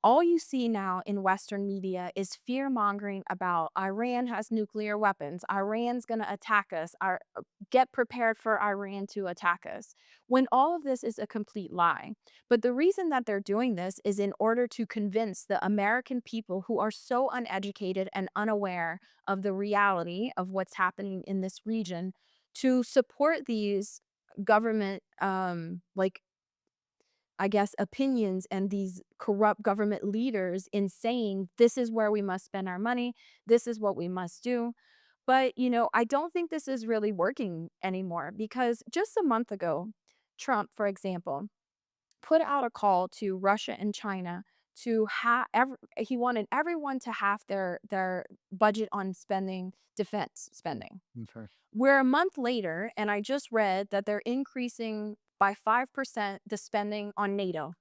All you see now in Western media is fear mongering about Iran has nuclear weapons. Iran's going to attack us. Get prepared for Iran to attack us. When all of this is a complete lie. But the reason that they're doing this is in order to convince the American people who are so uneducated and unaware of the reality of what's happening in this region to support these government, like I guess, opinions and these corrupt government leaders in saying, this is where we must spend our money. This is what we must do. But, I don't think this is really working anymore because just a month ago, Trump, for example, put out a call to Russia and China to he wanted everyone to halve their budget on spending defense spending.
Okay.
We're a month later, and I just read that they're increasing by 5% the spending on NATO.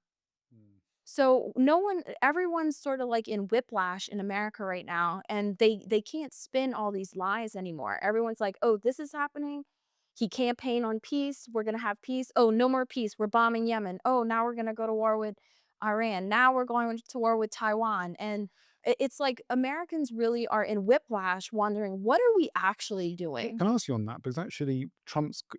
Mm.
So no one everyone's sort of like in whiplash in America right now, and they can't spin all these lies anymore. Everyone's like, "Oh, this is happening. He campaigned on peace. We're gonna have peace. Oh, no more peace. We're bombing Yemen. Oh, now we're gonna go to war with Iran. Now we're going to war with Taiwan." And it's like Americans really are in whiplash, wondering what are we actually doing?
Can I ask you on that? Because actually,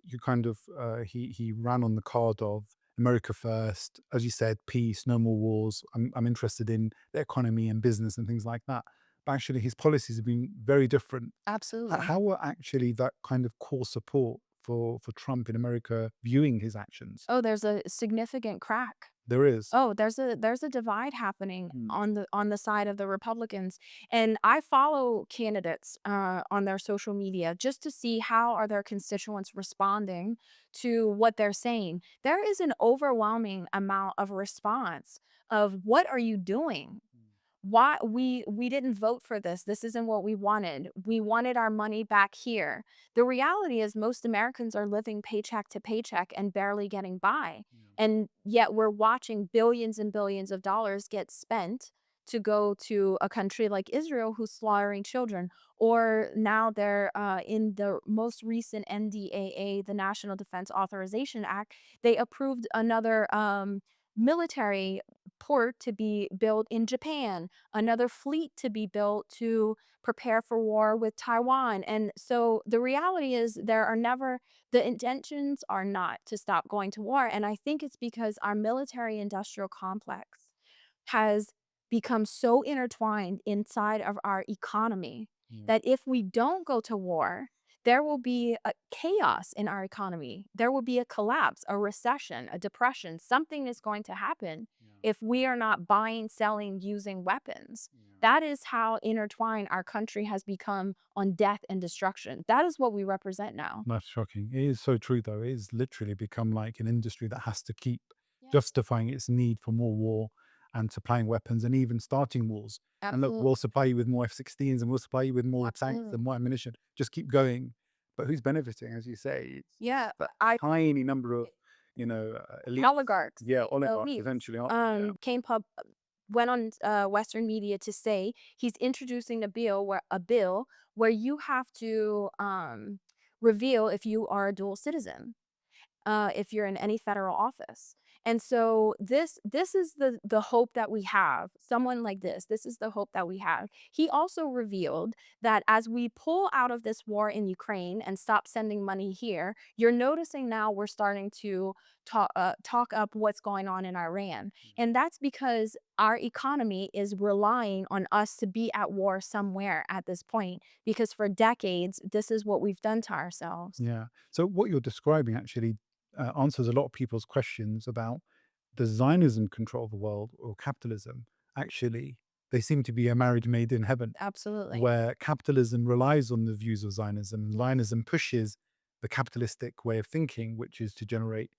you kind of he ran on the card of America first, as you said, peace, no more wars. I'm interested in the economy and business and things like that. But actually, his policies have been very different.
Absolutely.
How were actually that kind of core support for Trump in America viewing his actions?
Oh, there's a significant crack.
There is.
Oh, there's a divide happening
Mm.
on the side of the Republicans, and I follow candidates, on their social media just to see how are their constituents responding to what they're saying. There is an overwhelming amount of response of, "What are you doing? why we didn't vote for this. This isn't what we wanted. We wanted our money back here. The reality is most Americans are living paycheck to paycheck and barely getting by.
Yeah.
And yet we're watching billions and billions of dollars get spent to go to a country like Israel who's slaughtering children. Or now they're in the most recent NDAA, the National Defense Authorization Act, they approved another military port to be built in Japan, another fleet to be built to prepare for war with Taiwan. And so the reality is the intentions are not to stop going to war. And I think it's because our military industrial complex has become so intertwined inside of our economy
Yeah.
that if we don't go to war, there will be a chaos in our economy. There will be a collapse, a recession, a depression. Something is going to happen
Yeah.
if we are not buying, selling, using weapons.
Yeah.
That is how intertwined our country has become on death and destruction. That is what we represent now.
That's shocking. It is so true, though. It has literally become like an industry that has to keep
Yeah,
justifying its need for more war and supplying weapons and even starting wars. And look, we'll
absolutely.
supply you with more F-16s and we'll supply you with more tanks
Absolutely.
and more ammunition. Just keep going. But who's benefiting? As you say, it's
Yeah,
that
I
tiny number of, elites.
oligarchs,
Yeah, oligarchs
elites,
essentially, aren't they? Yeah.
went on Western media to say he's introducing a bill where you have to reveal if you are a dual citizen, if you're in any federal office. And so this is the hope that we have. Someone like this is the hope that we have. He also revealed that as we pull out of this war in Ukraine and stop sending money here, you're noticing now we're starting to talk up what's going on in Iran. And that's because our economy is relying on us to be at war somewhere at this point, because for decades, this is what we've done to ourselves.
Yeah. So what you're describing actually answers a lot of people's questions about does Zionism control the world or capitalism? Actually, they seem to be a marriage made in heaven,
Absolutely.
where capitalism relies on the views of Zionism. Zionism pushes the capitalistic way of thinking, which is to generate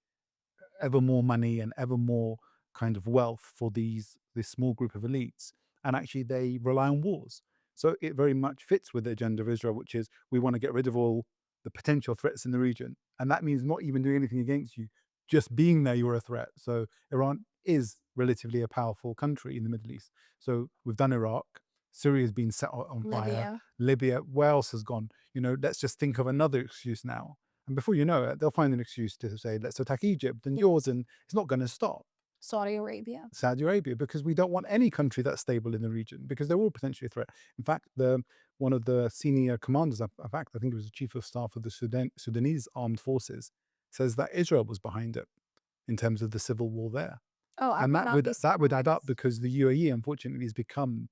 ever more money and ever more kind of wealth for this small group of elites, and actually they rely on wars. So it very much fits with the agenda of Israel, which is we want to get rid of all the potential threats in the region, and that means not even doing anything against you, just being there you're a threat. So Iran is relatively a powerful country in the Middle East. So we've done Iraq, Syria's been set on fire,
Libya.
Libya, where else has gone? Let's just think of another excuse now, and before you know it, they'll find an excuse to say, let's attack Egypt and
Yeah.
yours. And it's not going to stop
Saudi Arabia.
Saudi Arabia because we don't want any country that's stable in the region because they're all potentially a threat. In fact, one of the senior commanders, in fact, I think it was the chief of staff of the Sudanese armed forces, says that Israel was behind it in terms of the civil war there.
Oh, I
And
would
that
not
would
be
that would add up
surprised.
because the UAE, unfortunately, has become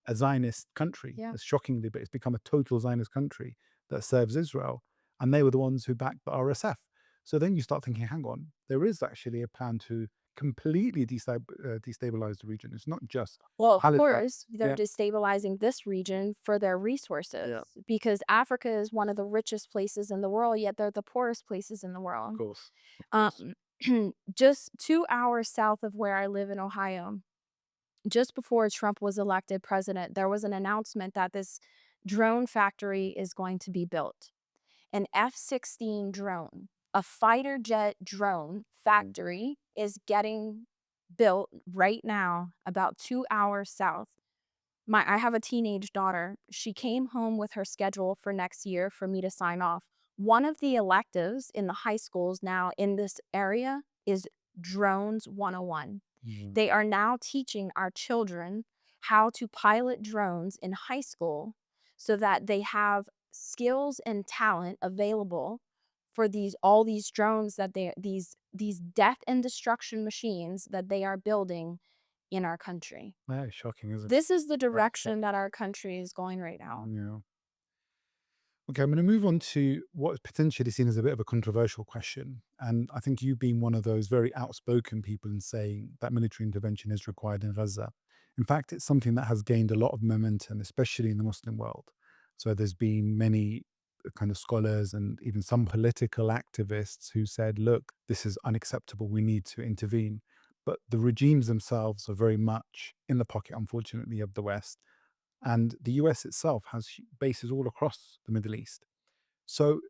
a Zionist country,
Yeah.
as shockingly, but it's become a total Zionist country that serves Israel. And they were the ones who backed the RSF. So then you start thinking, hang on, there is actually a plan to completely destabilize the region. It's not just
Well, of
Palestine.
course, they're
Yeah,
destabilizing this region for their
yeah,
resources because Africa is one of the richest places in the world, yet they're the poorest places in the
of
world.
course, of course.
Um, just 2 hours south of where I live in Ohio, just before Trump was elected president, there was an announcement that this drone factory is going to be built. An F-16 drone, a fighter jet drone
Wow.
factory is getting built right now about 2 hours south. I have a teenage daughter. She came home with her schedule for next year for me to sign off. One of the electives in the high schools now in this area is Drones 101.
Yeah.
They are now teaching our children how to pilot drones in high school so that they have skills and talent available for these drones that these death and destruction machines that they are building in our country.
That is shocking, isn't it?
This is the
Very
direction
shocking.
that our country is going right now.
Yeah. Okay, I'm going to move on to what is potentially seen as a bit of a controversial question. And I think you've been one of those very outspoken people in saying that military intervention is required in Gaza. In fact, it's something that has gained a lot of momentum, especially in the Muslim world. So there's been many kind of scholars and even some political activists who said, look, this is unacceptable. We need to intervene. but the regimes themselves are very much in the pocket, unfortunately, of the West. And the US itself has bases all across the Middle East. So,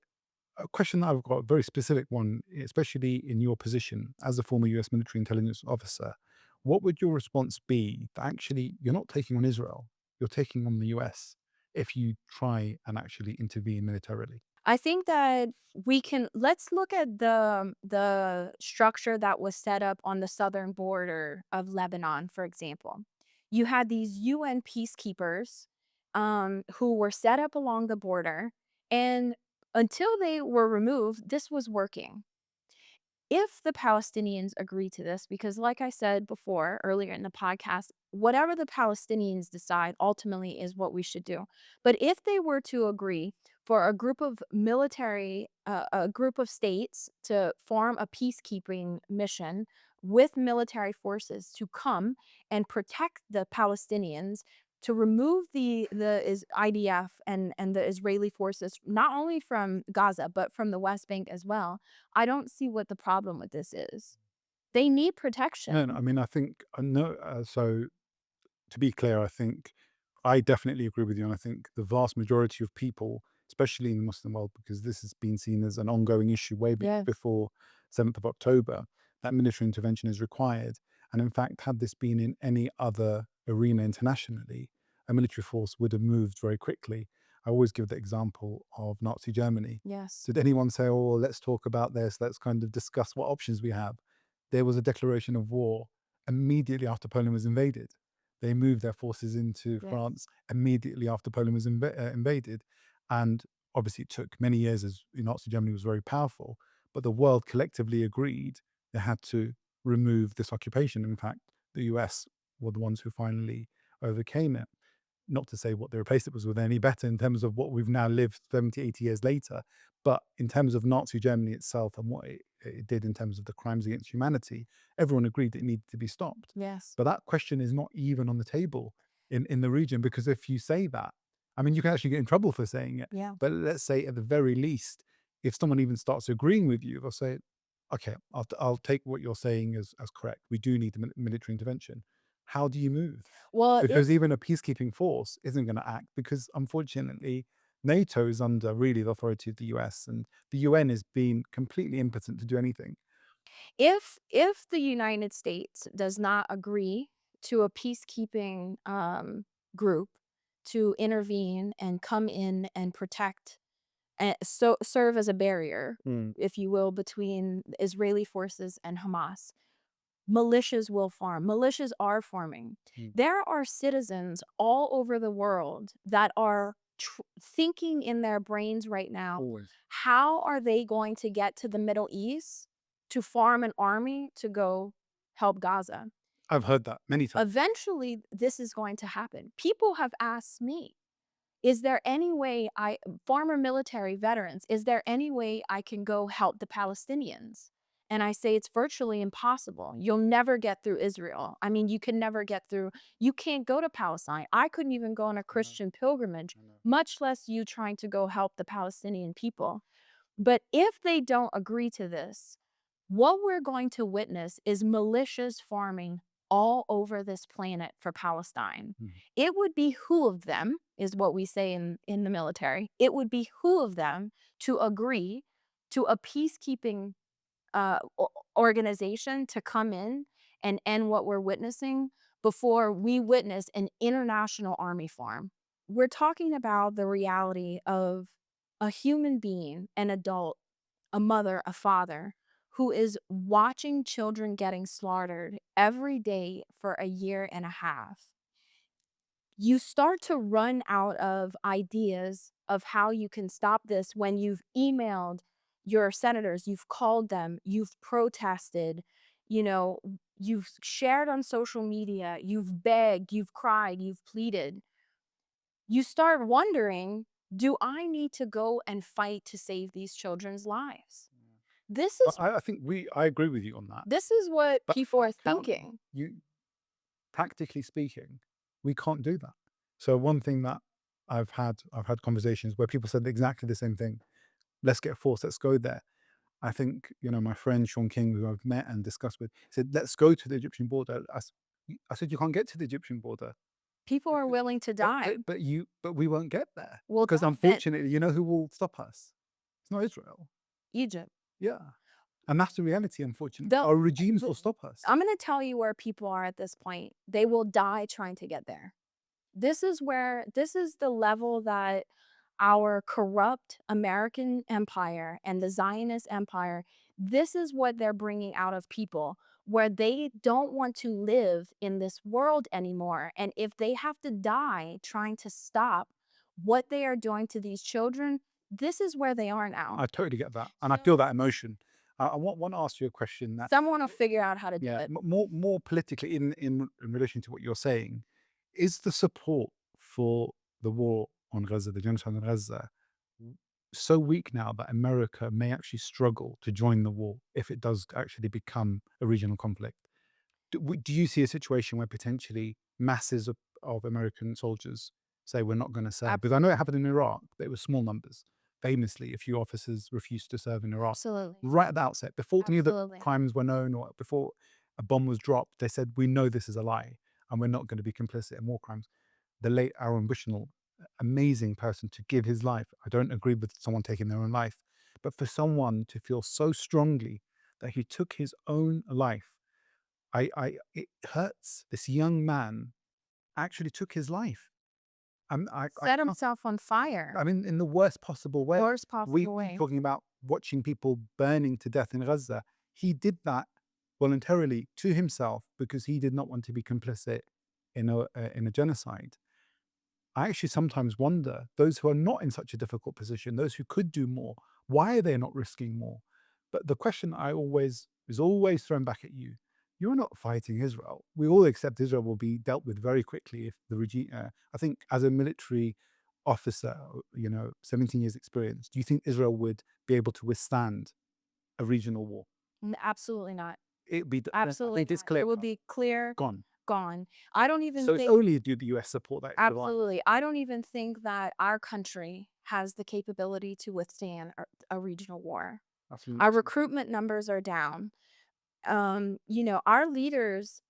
a question that I've got, a very specific one, especially in your position as a former US military intelligence officer, what would your response be that actually you're not taking on Israel, you're taking on the US if you try and actually intervene militarily?
I think that let's look at the structure that was set up on the southern border of Lebanon, for example. You had these UN peacekeepers who were set up along the border, and until they were removed, this was working. If the Palestinians agree to this, because like I said before earlier in the podcast, whatever the Palestinians decide ultimately is what we should do. But if they were to agree for a group of states to form a peacekeeping mission with military forces to come and protect the Palestinians, to remove the IDF and the Israeli forces not only from Gaza but from the West Bank as well, I don't see what the problem with this is. They need
No, no,
protection.
I mean, I think, I know, so to be clear, I think I definitely agree with you. And I think the vast majority of people, especially in the Muslim world, because this has been seen as an ongoing issue way
Yes.
before 7th of October, that military intervention is required. And in fact, had this been in any other arena internationally, a military force would have moved very quickly. I always give the example of Nazi Germany.
Yes.
Did anyone say, oh, let's talk about this, let's kind of discuss what options we have? There was a declaration of war immediately after Poland was invaded. They moved their forces into
Yes.
France immediately after Poland was invaded. And obviously, it took many years as Nazi Germany was very powerful, but the world collectively agreed they had to remove this occupation. In fact, the US were the ones who finally overcame it. Not to say what they replaced it was with any better in terms of what we've now lived 70, 80 years later, but in terms of Nazi Germany itself and what it did in terms of the crimes against humanity, everyone agreed that it needed to be stopped.
Yes.
But that question is not even on the table in the region, because if you say that, I mean, you can actually get in trouble for saying it.
Yeah.
But let's say at the very least, if someone even starts agreeing with you, they'll say, okay, I'll take what you're saying as correct. We do need the military intervention. How do you move?
Well, it
Because even a peacekeeping force isn't going to act, because unfortunately, NATO is under really the authority of the US, and the UN is being completely impotent to do anything.
if the United States does not agree to a peacekeeping group to intervene and come in and protect and so serve as a barrier,
Mm,
if you will, between Israeli forces and Hamas, militias will form. Militias are forming.
mm,
There are citizens all over the world that are thinking in their brains right now,
always.
how are they going to get to the Middle East to form an army to go help Gaza?
I've heard that many times.
Eventually, this is going to happen. People have asked me, is there any way former military veterans, is there any way I can go help the Palestinians? And I say it's virtually impossible. You'll never get through Israel. I mean, you can never get through, you can't go to Palestine. I couldn't even go on a
I know,
Christian pilgrimage,
I know.
much less you trying to go help the Palestinian people. But if they don't agree to this, what we're going to witness is militias forming all over this planet for Palestine.
Mm.
It would behoove them, is what we say in the military, it would behoove them to agree to a peacekeeping organization to come in and end what we're witnessing before we witness an international army form. We're talking about the reality of a human being, an adult, a mother, a father, who is watching children getting slaughtered every day for a year and a half. You start to run out of ideas of how you can stop this when you've emailed your senators, you've called them, you've protested, you know, you've shared on social media, you've begged, you've cried, you've pleaded. You start wondering, do I need to go and fight to save these children's lives? This is
I think I agree with you on that.
this is what
But
people are
fact out,
thinking.
practically speaking, we can't do that. So one thing that I've had conversations where people said exactly the same thing. Let's get a force, let's go there. I think, my friend Sean King, who I've met and discussed with, said, let's go to the Egyptian border. I said, you can't get to the Egyptian border.
People are
Because,
willing to
but,
die.
but we won't get there
Well,
because
don't then.
unfortunately, you know who will stop us? It's not Israel.
Egypt.
Yeah. And that's the reality, unfortunately.
They'll
Our regimes
th
will stop us.
I'm gonna tell you where people are at this point. They will die trying to get there. This is the level that our corrupt American empire and the Zionist empire, this is what they're bringing out of people, where they don't want to live in this world anymore. And if they have to die trying to stop what they are doing to these children, this is where they are now.
I totally get that. And I feel
So
that emotion. I want to ask you a question that,
someone will figure out how to do
yeah,
it.
more politically in relation to what you're saying, is the support for the war on Gaza, the genocide on Gaza, so weak now that America may actually struggle to join the war if it does actually become a regional conflict? Do you see a situation where potentially masses of American soldiers say we're not going to serve? Because I know it happened in Iraq, but it was small numbers. Famously, a few officers refused to serve in Iraq
Absolutely.
right at the outset, before any of the
Absolutely.
crimes were known or before a bomb was dropped. They said, "We know this is a lie, and we're not going to be complicit in war crimes." The late Aaron Bushnell, amazing person to give his life. I don't agree with someone taking their own life, but for someone to feel so strongly that he took his own life, it hurts. This young man actually took his life. I
Set
can't.
himself on fire.
I mean, in the worst possible way.
Worst possible
We
way.
talking about watching people burning to death in Gaza. He did that voluntarily to himself because he did not want to be complicit in a genocide. I actually sometimes wonder, those who are not in such a difficult position, those who could do more, why are they not risking more? But the question I always is always thrown back at you: you're not fighting Israel. We all accept Israel will be dealt with very quickly if the regime. I think as a military officer, 17 years experience, do you think Israel would be able to withstand a regional war?
Absolutely not.
It would be. I
Absolutely
think it's
not.
clear
It will
cut,
be clear,
gone.
gone. I don't even
So it's
think
only do the US support that survives.
absolutely. I don't even think that our country has the capability to withstand a regional war.
That's
Our
that's
recruitment numbers are down. Our leaders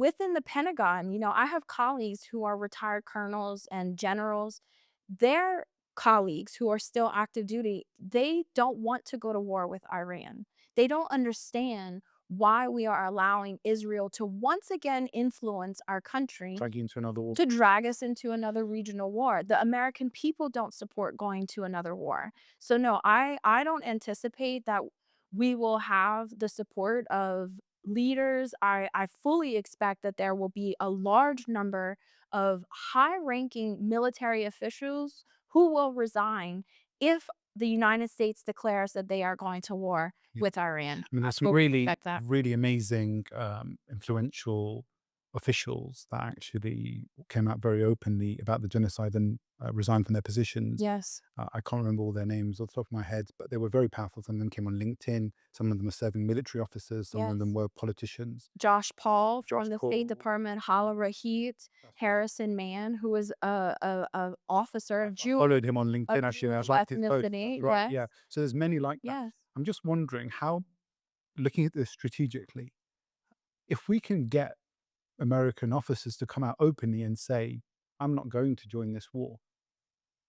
within the Pentagon, I have colleagues who are retired colonels and generals. Their colleagues who are still active duty, they don't want to go to war with Iran. They don't understand why we are allowing Israel to once again influence our country,
drag you into another war.
to drag us into another regional war. The American people don't support going to another war. So no, I don't anticipate that we will have the support of leaders. I fully expect that there will be a large number of high-ranking military officials who will resign if the United States declares that they are going to war with Iran.
I mean,
I
there's some
fully
really,
expect that.
really amazing, influential officials that actually came out very openly about the genocide and resigned from their positions.
Yes.
I can't remember all their names off the top of my head, but they were very powerful. Some of them came on LinkedIn. Some of them are serving military officers. Some of them
Yes.
were politicians.
Josh Paul
Josh
from the State
Paul,
Department, Hala Rahit,
that's right.
Harrison Mann, who was a officer of
I followed him on
of
LinkedIn actually. I
Jewish
liked his post.
ethnicity.
That's right.
Yes.
Yeah. So there's many like that.
Yes.
I'm just wondering how, looking at this strategically, if we can get American officers to come out openly and say, I'm not going to join this war,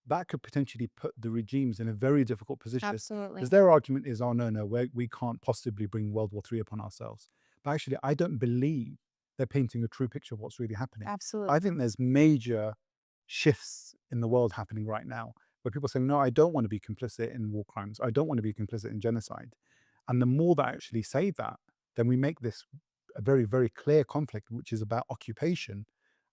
that could potentially put the regimes in a very difficult position because
Absolutely.
their argument is, oh, no, we can't possibly bring World War III upon ourselves. But actually, I don't believe they're painting a true picture of what's really happening.
Absolutely.
I think there's major shifts in the world happening right now where people are saying, no, I don't want to be complicit in war crimes. I don't want to be complicit in genocide. And the more that actually say that, then we make this a very, very clear conflict, which is about occupation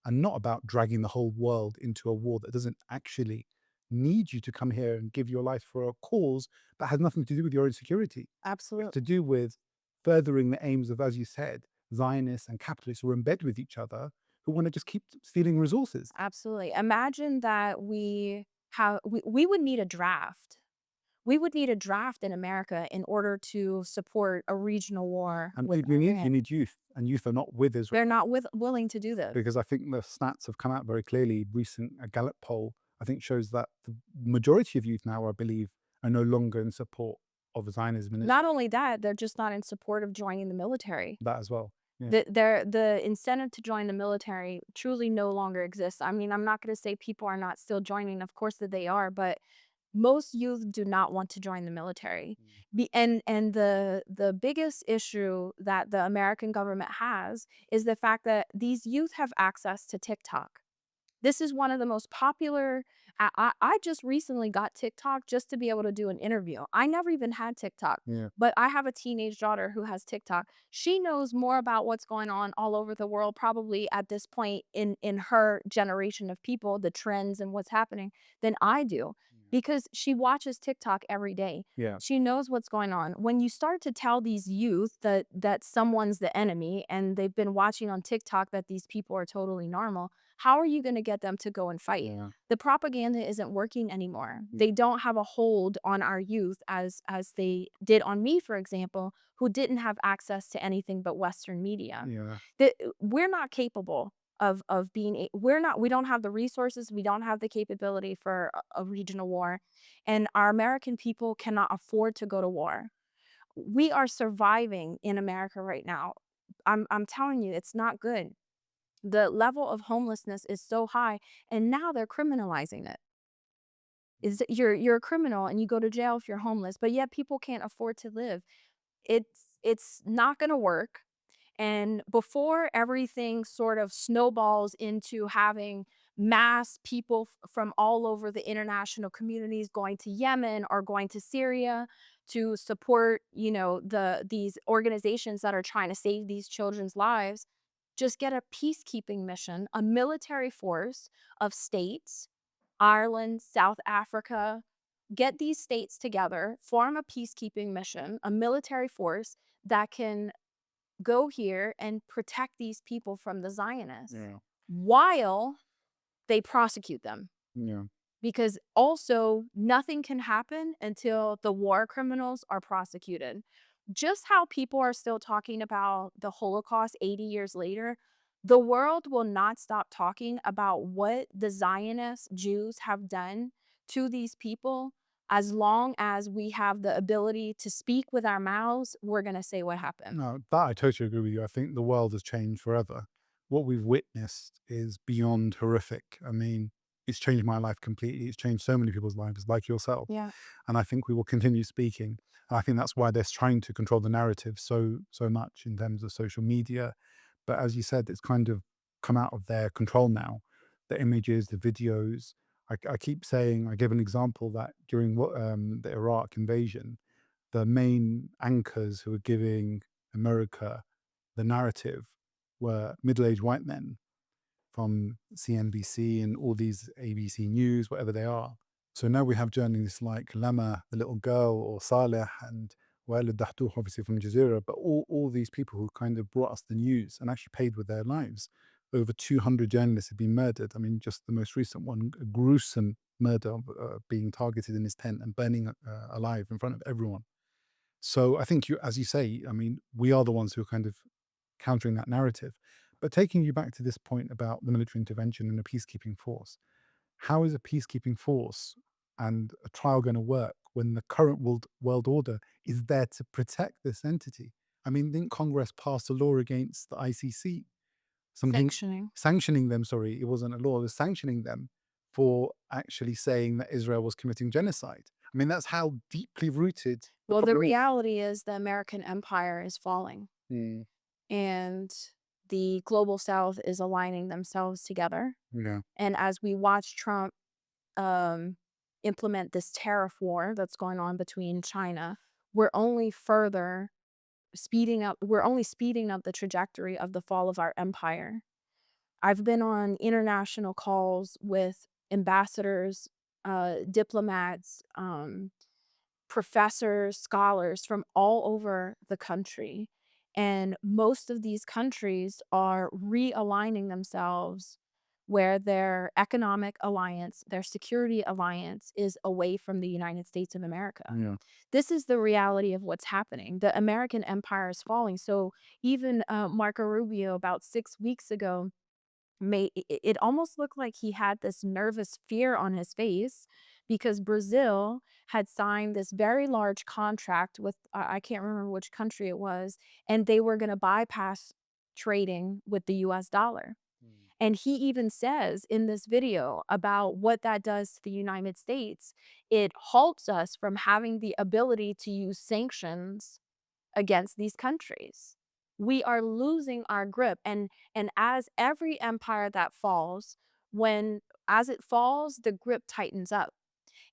and not about dragging the whole world into a war that doesn't actually need you to come here and give your life for a cause that has nothing to do with your own security. It's to
Absolutely.
do with furthering the aims of, as you said, Zionists and capitalists who are in bed with each other, who want to just keep stealing resources.
Absolutely. Imagine that we would need a draft. We would need a draft in America in order to support a regional war
And
with
you
Iran.
need youth, and youth are not with Israel
They're not willing to do this.
because I think the stats have come out very clearly. Recent a Gallup poll, I think, shows that the majority of youth now, I believe, are no longer in support of Zionism in
Not
Israel.
only that, they're just not in support of joining the military.
That as well. Yeah.
The incentive to join the military truly no longer exists. I mean, I'm not gonna say people are not still joining, of course that they are, but most youth do not want to join the military.
Mm.
And the biggest issue that the American government has is the fact that these youth have access to TikTok. This is one of the most popular. I just recently got TikTok just to be able to do an interview. I never even had TikTok,
Yeah.
but I have a teenage daughter who has TikTok. She knows more about what's going on all over the world, probably at this point in her generation of people, the trends and what's happening, than I do, because she watches TikTok every day.
Yeah.
She knows what's going on. When you start to tell these youth that someone's the enemy and they've been watching on TikTok that these people are totally normal, how are you gonna get them to go and fight?
Yeah.
The propaganda isn't working anymore.
Yeah.
They don't have a hold on our youth as they did on me, for example, who didn't have access to anything but Western media.
Yeah.
We're not capable of being we don't have the resources, we don't have the capability for a regional war, and our American people cannot afford to go to war. We are surviving in America right now. I'm telling you, it's not good. The level of homelessness is so high, and now they're criminalizing it. Is that you're a criminal and you go to jail if you're homeless, but yet people can't afford to live. It's not gonna work. And before everything sort of snowballs into having mass people from all over the international communities going to Yemen or going to Syria to support, these organizations that are trying to save these children's lives, just get a peacekeeping mission, a military force of states, Ireland, South Africa. Get these states together, form a peacekeeping mission, a military force that can go here and protect these people from the Zionists
Yeah.
while they prosecute them.
Yeah.
Because also, nothing can happen until the war criminals are prosecuted. Just how people are still talking about the Holocaust 80 years later, the world will not stop talking about what the Zionist Jews have done to these people. As long as we have the ability to speak with our mouths, we're going to say what happened.
No, that I totally agree with you. I think the world has changed forever. What we've witnessed is beyond horrific. I mean, it's changed my life completely. It's changed so many people's lives, like yourself.
Yeah.
And I think we will continue speaking. And I think that's why they're trying to control the narrative so much in terms of social media. But as you said, it's kind of come out of their control now. The images, the videos. I keep saying, I give an example that during the Iraq invasion, the main anchors who were giving America the narrative were middle-aged white men from CNBC and all these ABC News, whatever they are. So now we have journalists like Lama, the little girl, or Saleh, and Wael Dahtouh, obviously from Jazeera, but all these people who kind of brought us the news and actually paid with their lives. Over 200 journalists have been murdered. I mean, just the most recent one, a gruesome murder of being targeted in his tent and burning alive in front of everyone. So I think as you say, I mean, we are the ones who are kind of countering that narrative. But taking you back to this point about the military intervention and a peacekeeping force, how is a peacekeeping force and a trial going to work when the current world order is there to protect this entity? I mean, didn't Congress pass a law against the ICC? Something
Sanctioning.
sanctioning them, sorry, it wasn't a law, it was sanctioning them for actually saying that Israel was committing genocide. I mean, that's how deeply rooted the
Well, the
problem is.
reality is the American empire is falling,
Mm,
and the global south is aligning themselves together.
yeah,
And as we watch Trump um, implement this tariff war that's going on between China, we're only further we're only speeding up the trajectory of the fall of our empire. I've been on international calls with ambassadors, diplomats, professors, scholars from all over the country. And most of these countries are realigning themselves where their economic alliance, their security alliance is away from the United States of America.
yeah,
This is the reality of what's happening. The American empire is falling. So even Marco Rubio, about 6 weeks ago, it almost looked like he had this nervous fear on his face because Brazil had signed this very large contract with I can't remember which country it was, and they were going to bypass trading with the US dollar.
Mm.
And he even says in this video about what that does to the United States, it halts us from having the ability to use sanctions against these countries. We are losing our grip, and as every empire that falls, when as it falls, the grip tightens up.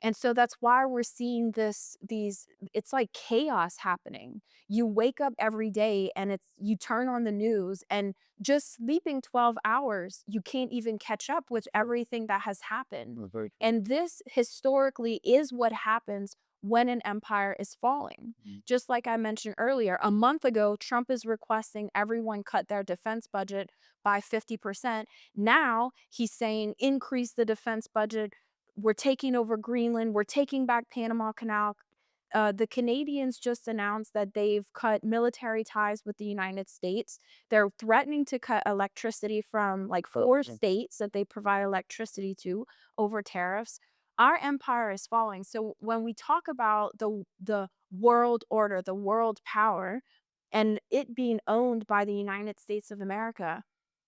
And so that's why we're seeing these it's like chaos happening. You wake up every day and it's you turn on the news and just sleeping 12 hours, you can't even catch up with
True.
everything that has happened.
That's very true.
And this historically is what happens when an empire is falling.
Mm.
Just like I mentioned earlier, a month ago, Trump is requesting everyone cut their defense budget by 50%. Now he's saying increase the defense budget. We're taking over Greenland. We're taking back Panama Canal. The Canadians just announced that they've cut military ties with the United States. They're threatening to cut electricity from like four
Yeah.
states that they provide electricity to over tariffs. Our empire is falling. So when we talk about the world order, the world power, and it being owned by the United States of America,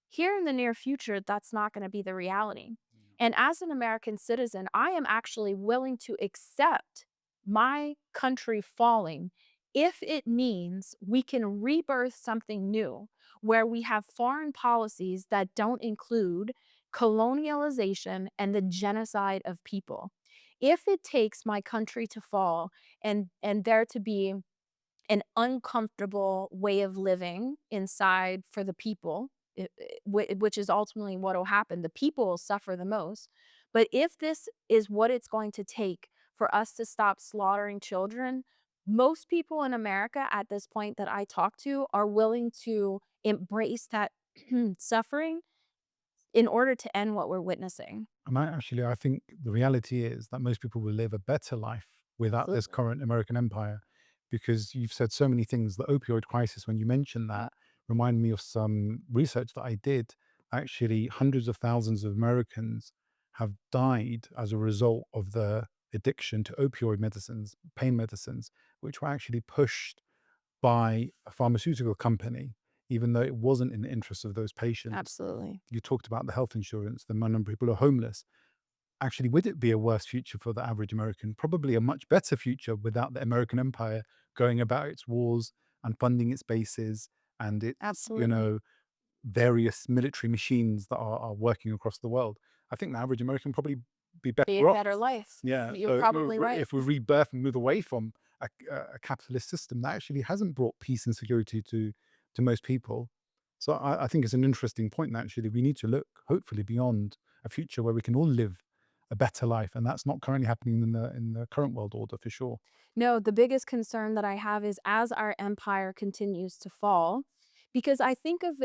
here in the near future, that's not going to be the reality. And as an American citizen, I am actually willing to accept my country falling if it means we can rebirth something new where we have foreign policies that don't include colonialization and the genocide of people. If it takes my country to fall and there to be an uncomfortable way of living inside for the people, which is ultimately what will happen. The people will suffer the most. But if this is what it's going to take for us to stop slaughtering children, most people in America at this point that I talk to are willing to embrace that suffering in order to end what we're witnessing.
And I think the reality is that most people will live a better life without this
Absolutely.
current American empire, because you've said so many things. The opioid crisis, when you mentioned that, remind me of some research that I did. Actually, hundreds of thousands of Americans have died as a result of the addiction to opioid medicines, pain medicines, which were actually pushed by a pharmaceutical company, even though it wasn't in the interest of those patients.
Absolutely.
You talked about the health insurance, the number of people who are homeless. Actually, would it be a worse future for the average American? Probably a much better future without the American empire going about its wars and funding its bases and its,
Absolutely.
various military machines that are working across the world. I think the average American probably be
Be a
better off.
better life.
Yeah.
You're
So
probably right.
if we rebirth and move away from a capitalist system that actually hasn't brought peace and security to most people. So I think it's an interesting point that actually we need to look hopefully beyond a future where we can all live a better life, and that's not currently happening in the current world order for sure.
No, the biggest concern that I have is as our empire continues to fall, because I think of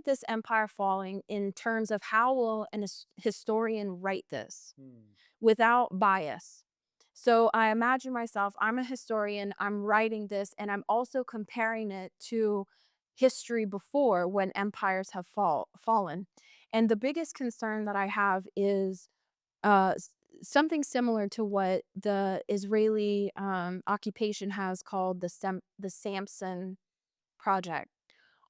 this empire falling in terms of how will an historian write this
Mm.
without bias. So I imagine myself, I'm a historian, I'm writing this, and I'm also comparing it to history before when empires have fallen. And the biggest concern that I have is something similar to what the Israeli occupation has called the Samson project.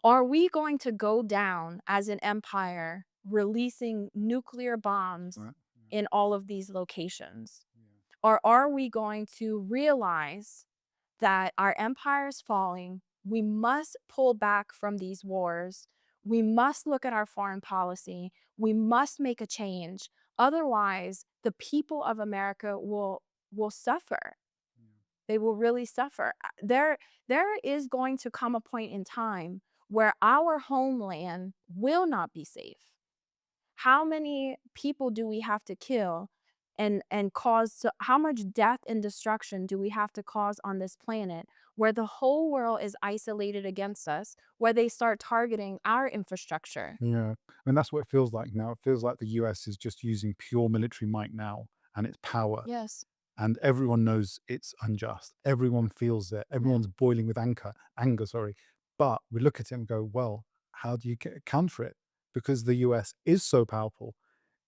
Are we going to go down as an empire releasing nuclear bombs
Right.
in all of these locations?
Yeah.
Or are we going to realize that our empire is falling? We must pull back from these wars. We must look at our foreign policy. We must make a change. Otherwise, the people of America will suffer.
Yeah.
They will really suffer. There is going to come a point in time where our homeland will not be safe. How many people do we have to kill and cause how much death and destruction do we have to cause on this planet where the whole world is isolated against us, where they start targeting our infrastructure?
Yeah. And that's what it feels like now. It feels like the US is just using pure military might now and its power.
Yes.
And everyone knows it's unjust. Everyone feels it.
Yeah.
Everyone's boiling with anger, sorry. But we look at it and go, well, how do you counter it? because the US is so powerful.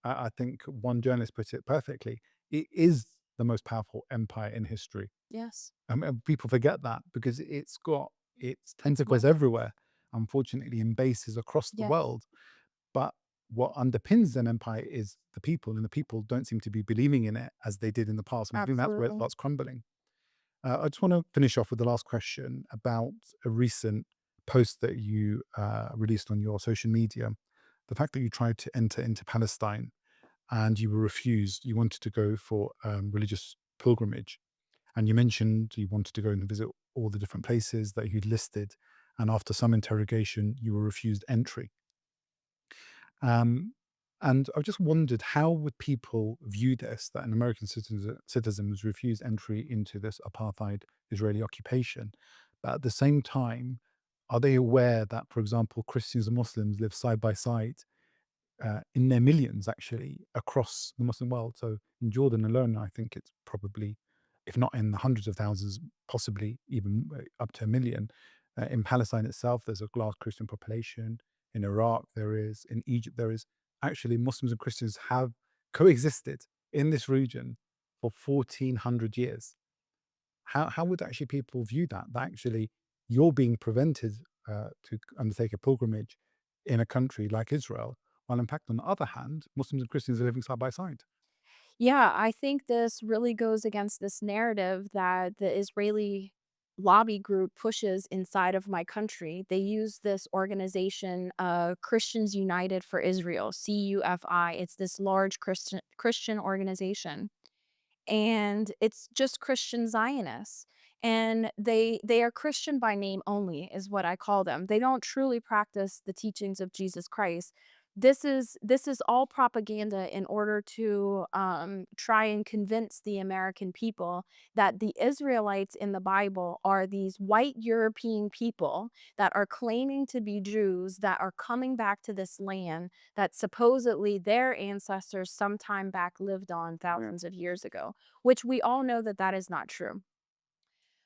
I think one journalist put it perfectly. It is the most powerful empire in history.
Yes.
And people forget that because it's got its tentacles
Weapons.
everywhere, unfortunately, in bases across the
Yes.
world. But what underpins an empire is the people, and the people don't seem to be believing in it as they did in the past. And I think that's where it
Absolutely.
starts crumbling. I just want to finish off with the last question about a recent post that you released on your social media. The fact that you tried to enter into Palestine and you were refused. You wanted to go for religious pilgrimage, and you mentioned you wanted to go and visit all the different places that you'd listed. And after some interrogation, you were refused entry. Um, and I just wondered, how would people view this, that an American citizen was refused entry into this apartheid Israeli occupation? But at the same time, are they aware that, for example, Christians and Muslims live side by side in their millions actually across the Muslim world? So in Jordan alone, I think it's probably, if not in the hundreds of thousands, possibly even up to a million. In Palestine itself, there's a large Christian population. In Iraq, there is. In Egypt, there is. Actually, Muslims and Christians have coexisted in this region for 1400 years. How would actually people view that? That actually you're being prevented to undertake a pilgrimage in a country like Israel, while in fact, on the other hand, Muslims and Christians are living side by side.
Yeah, I think this really goes against this narrative that the Israeli lobby group pushes inside of my country. They use this organization, Christians United for Israel, CUFI. It's this large Christian organization, and it's just Christian Zionists. And they are Christian by name only, is what I call them. They don't truly practice the teachings of Jesus Christ. This is all propaganda in order to try and convince the American people that the Israelites in the Bible are these white European people that are claiming to be Jews that are coming back to this land that supposedly their ancestors sometime back lived on thousands of years ago, which we all know that that is not true.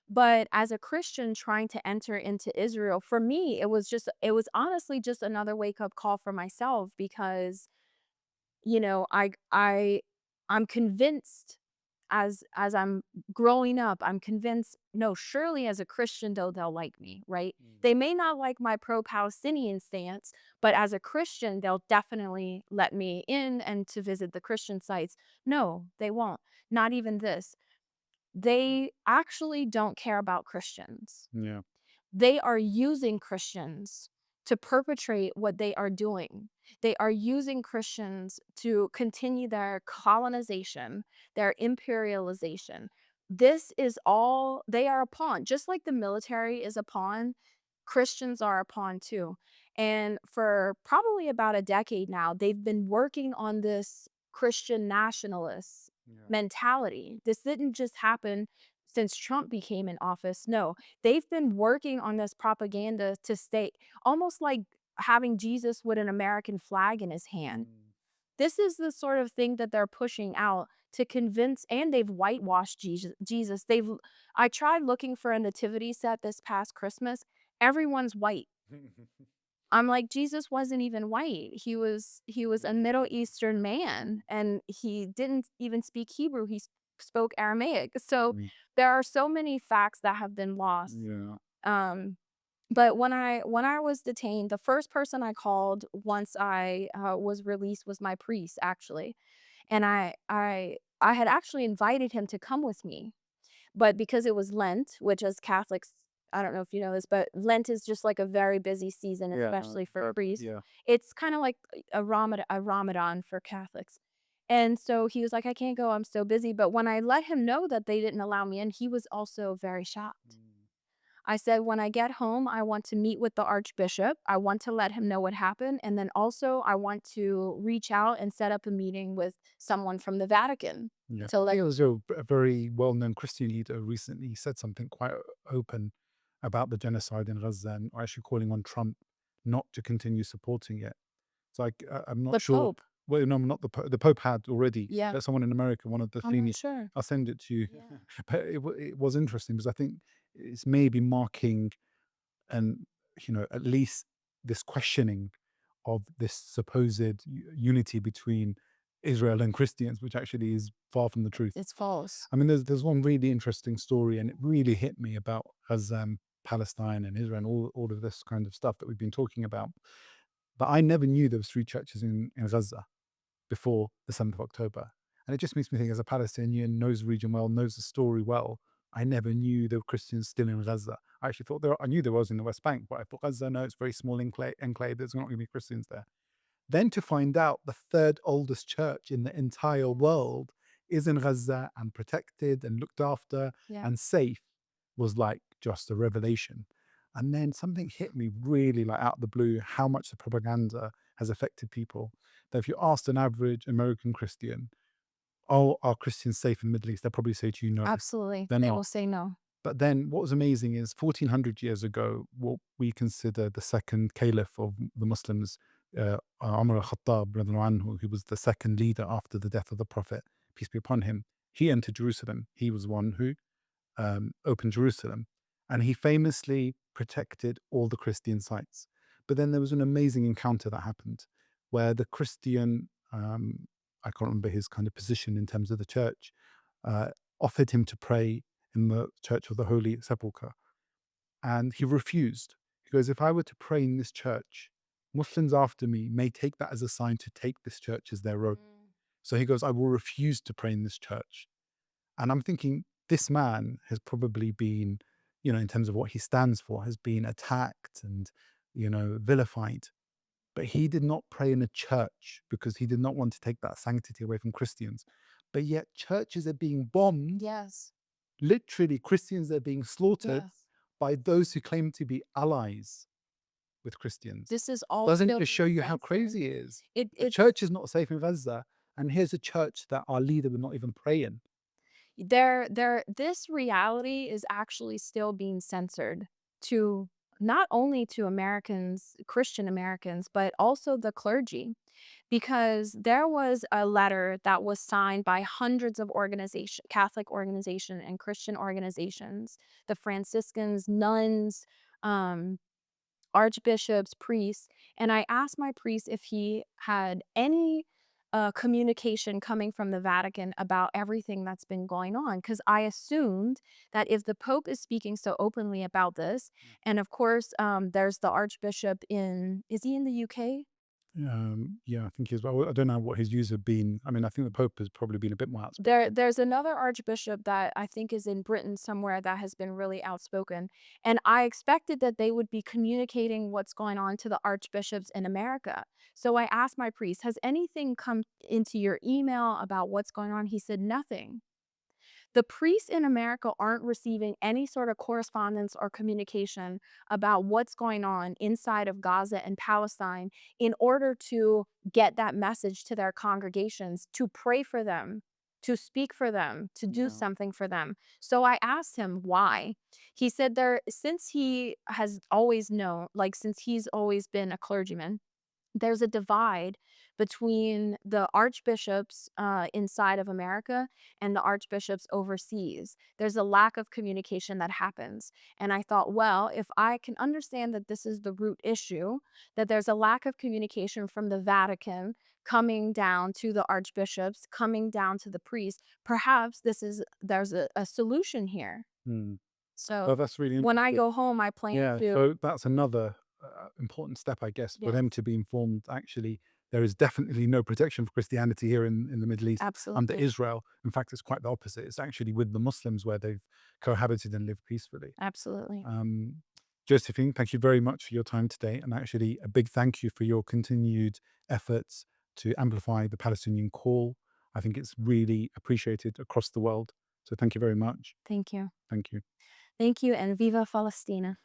But as a Christian trying to enter into Israel, for me, it was honestly just another wake up call for myself because, you know, I'm convinced as I'm growing up, I'm convinced, no, surely as a Christian though they'll like me, right?
Mm.
They may not like my pro-Palestinian stance, but as a Christian, they'll definitely let me in and to visit the Christian sites. No, they won't. Not even this. They actually don't care about Christians.
Yeah.
They are using Christians to perpetrate what they are doing. They are using Christians to continue their colonization, their imperialization. This is all they are a pawn. Just like the military is a pawn, Christians are a pawn too. And for probably about a decade now, they've been working on this Christian nationalist
Yeah.
mentality. This didn't just happen since Trump became in office. No, they've been working on this propaganda to stay almost like having Jesus with an American flag in his hand.
Mm.
This is the sort of thing that they're pushing out to convince, and they've whitewashed Jesus. I tried looking for a nativity set this past Christmas. Everyone's white. I'm like, Jesus wasn't even white. He was a Middle Eastern man, and he didn't even speak Hebrew. He spoke Aramaic. So
Mm.
there are so many facts that have been lost.
Yeah.
Um, but when I was detained, the first person I called once I was released was my priest, actually, and I had actually invited him to come with me, but because it was Lent, which as Catholics, I don't know if you know this, but Lent is just like a very busy season,
Yeah.
especially for priests.
Yeah.
It's kind of like a Ramadan for Catholics. And so he was like, I can't go, I'm so busy. But when I let him know that they didn't allow me in, he was also very shocked.
Mm.
I said, when I get home, I want to meet with the Archbishop. I want to let him know what happened. And then also, I want to reach out and set up a meeting with someone from the Vatican
Yeah.
to
I think
let.
it was a very well-known Christian leader recently said something quite open about the genocide in Gaza and actually calling on Trump not to continue supporting it. It's like, I'm not
The
sure.
Pope.
Well, no, not the Pope had already.
Yeah,
There's someone in America, one of the
I'm not
senior.
sure.
I'll send it to you.
Yeah.
But it was interesting because I think it's maybe marking and at least this questioning of this supposed unity between Israel and Christians, which actually is far from the truth.
It's false.
I mean, there's one really interesting story, and it really hit me about Gaza, Palestine, and Israel, and all of this kind of stuff that we've been talking about. But I never knew there was three churches in Gaza before the 7th of October. And it just makes me think, as a Palestinian, knows the region well, knows the story well, I never knew there were Christians still in Gaza. I actually thought I knew there was in the West Bank, but I thought Gaza, no, it's a very small enclave, there's not going to be Christians there. Then to find out the third oldest church in the entire world is in Gaza and protected and looked after
Yeah.
and safe was like just a revelation. And then something hit me really like out of the blue how much the propaganda has affected people. That if you asked an average American Christian, oh, are Christians safe in the Middle East? They'll probably say to you, no,
Absolutely.
they're
They
not.
will say no.
But then what was amazing is 1400 years ago, what we consider the second caliph of the Muslims, Umar al-Khattab, radiallahu anhu, who was the second leader after the death of the Prophet, peace be upon him, he entered Jerusalem. He was one who opened Jerusalem. And he famously protected all the Christian sites. But then there was an amazing encounter that happened where the Christian, I can't remember his kind of position in terms of the church, uh, offered him to pray in the Church of the Holy Sepulchre. And he refused. He goes, if I were to pray in this church, Muslims after me may take that as a sign to take this church as their own.
Mm.
So he goes, I will refuse to pray in this church. And I'm thinking, this man has probably been, in terms of what he stands for, has been attacked and, vilified. But he did not pray in a church because he did not want to take that sanctity away from Christians. But yet churches are being bombed.
Yes.
Literally, Christians are being slaughtered
Yes.
by those who claim to be allies with Christians.
This is all
Doesn't it
still
just
being
show you how
censored.
crazy it is?
It
The
it's
church is not safe in Gaza, and here's a church that our leader would not even pray in.
this reality is actually still being censored to not only to Americans, Christian Americans, but also the clergy. Because there was a letter that was signed by hundreds of Catholic organization and Christian organizations, the Franciscans, nuns, um, archbishops, priests, and I asked my priest if he had any communication coming from the Vatican about everything that's been going on. Because I assumed that if the Pope is speaking so openly about this, and of course, there's the Archbishop is he in the UK?
Yeah, I think he's. Well, I don't know what his views have been. I mean, I think the Pope has probably been a bit more outspoken.
There's another archbishop that I think is in Britain somewhere that has been really outspoken, and I expected that they would be communicating what's going on to the archbishops in America. So I asked my priest, "Has anything come into your email about what's going on?" He said, "Nothing." The priests in America aren't receiving any sort of correspondence or communication about what's going on inside of Gaza and Palestine in order to get that message to their congregations, to pray for them, to speak for them, to do
Yeah.
something for them. So I asked him why. He said since he has always known, like since he's always been a clergyman, there's a divide between the archbishops inside of America and the archbishops overseas. There's a lack of communication that happens. And I thought, well, if I can understand that this is the root issue, that there's a lack of communication from the Vatican coming down to the archbishops, coming down to the priests, perhaps there's a solution here.
Hmm.
So
Well, that's really
when I
interesting.
go home, I plan
Yeah,
to,
so that's another important step, I guess, for them
yes,
to be informed. Actually, there is definitely no protection for Christianity here in the Middle East under
absolutely,
Israel. In fact, it's quite the opposite. It's actually with the Muslims where they've cohabited and lived peacefully.
absolutely.
Um, Josephine, thank you very much for your time today. And actually, a big thank you for your continued efforts to amplify the Palestinian call. I think it's really appreciated across the world. So thank you very much.
Thank you.
Thank you.
Thank you, and Viva Palestina.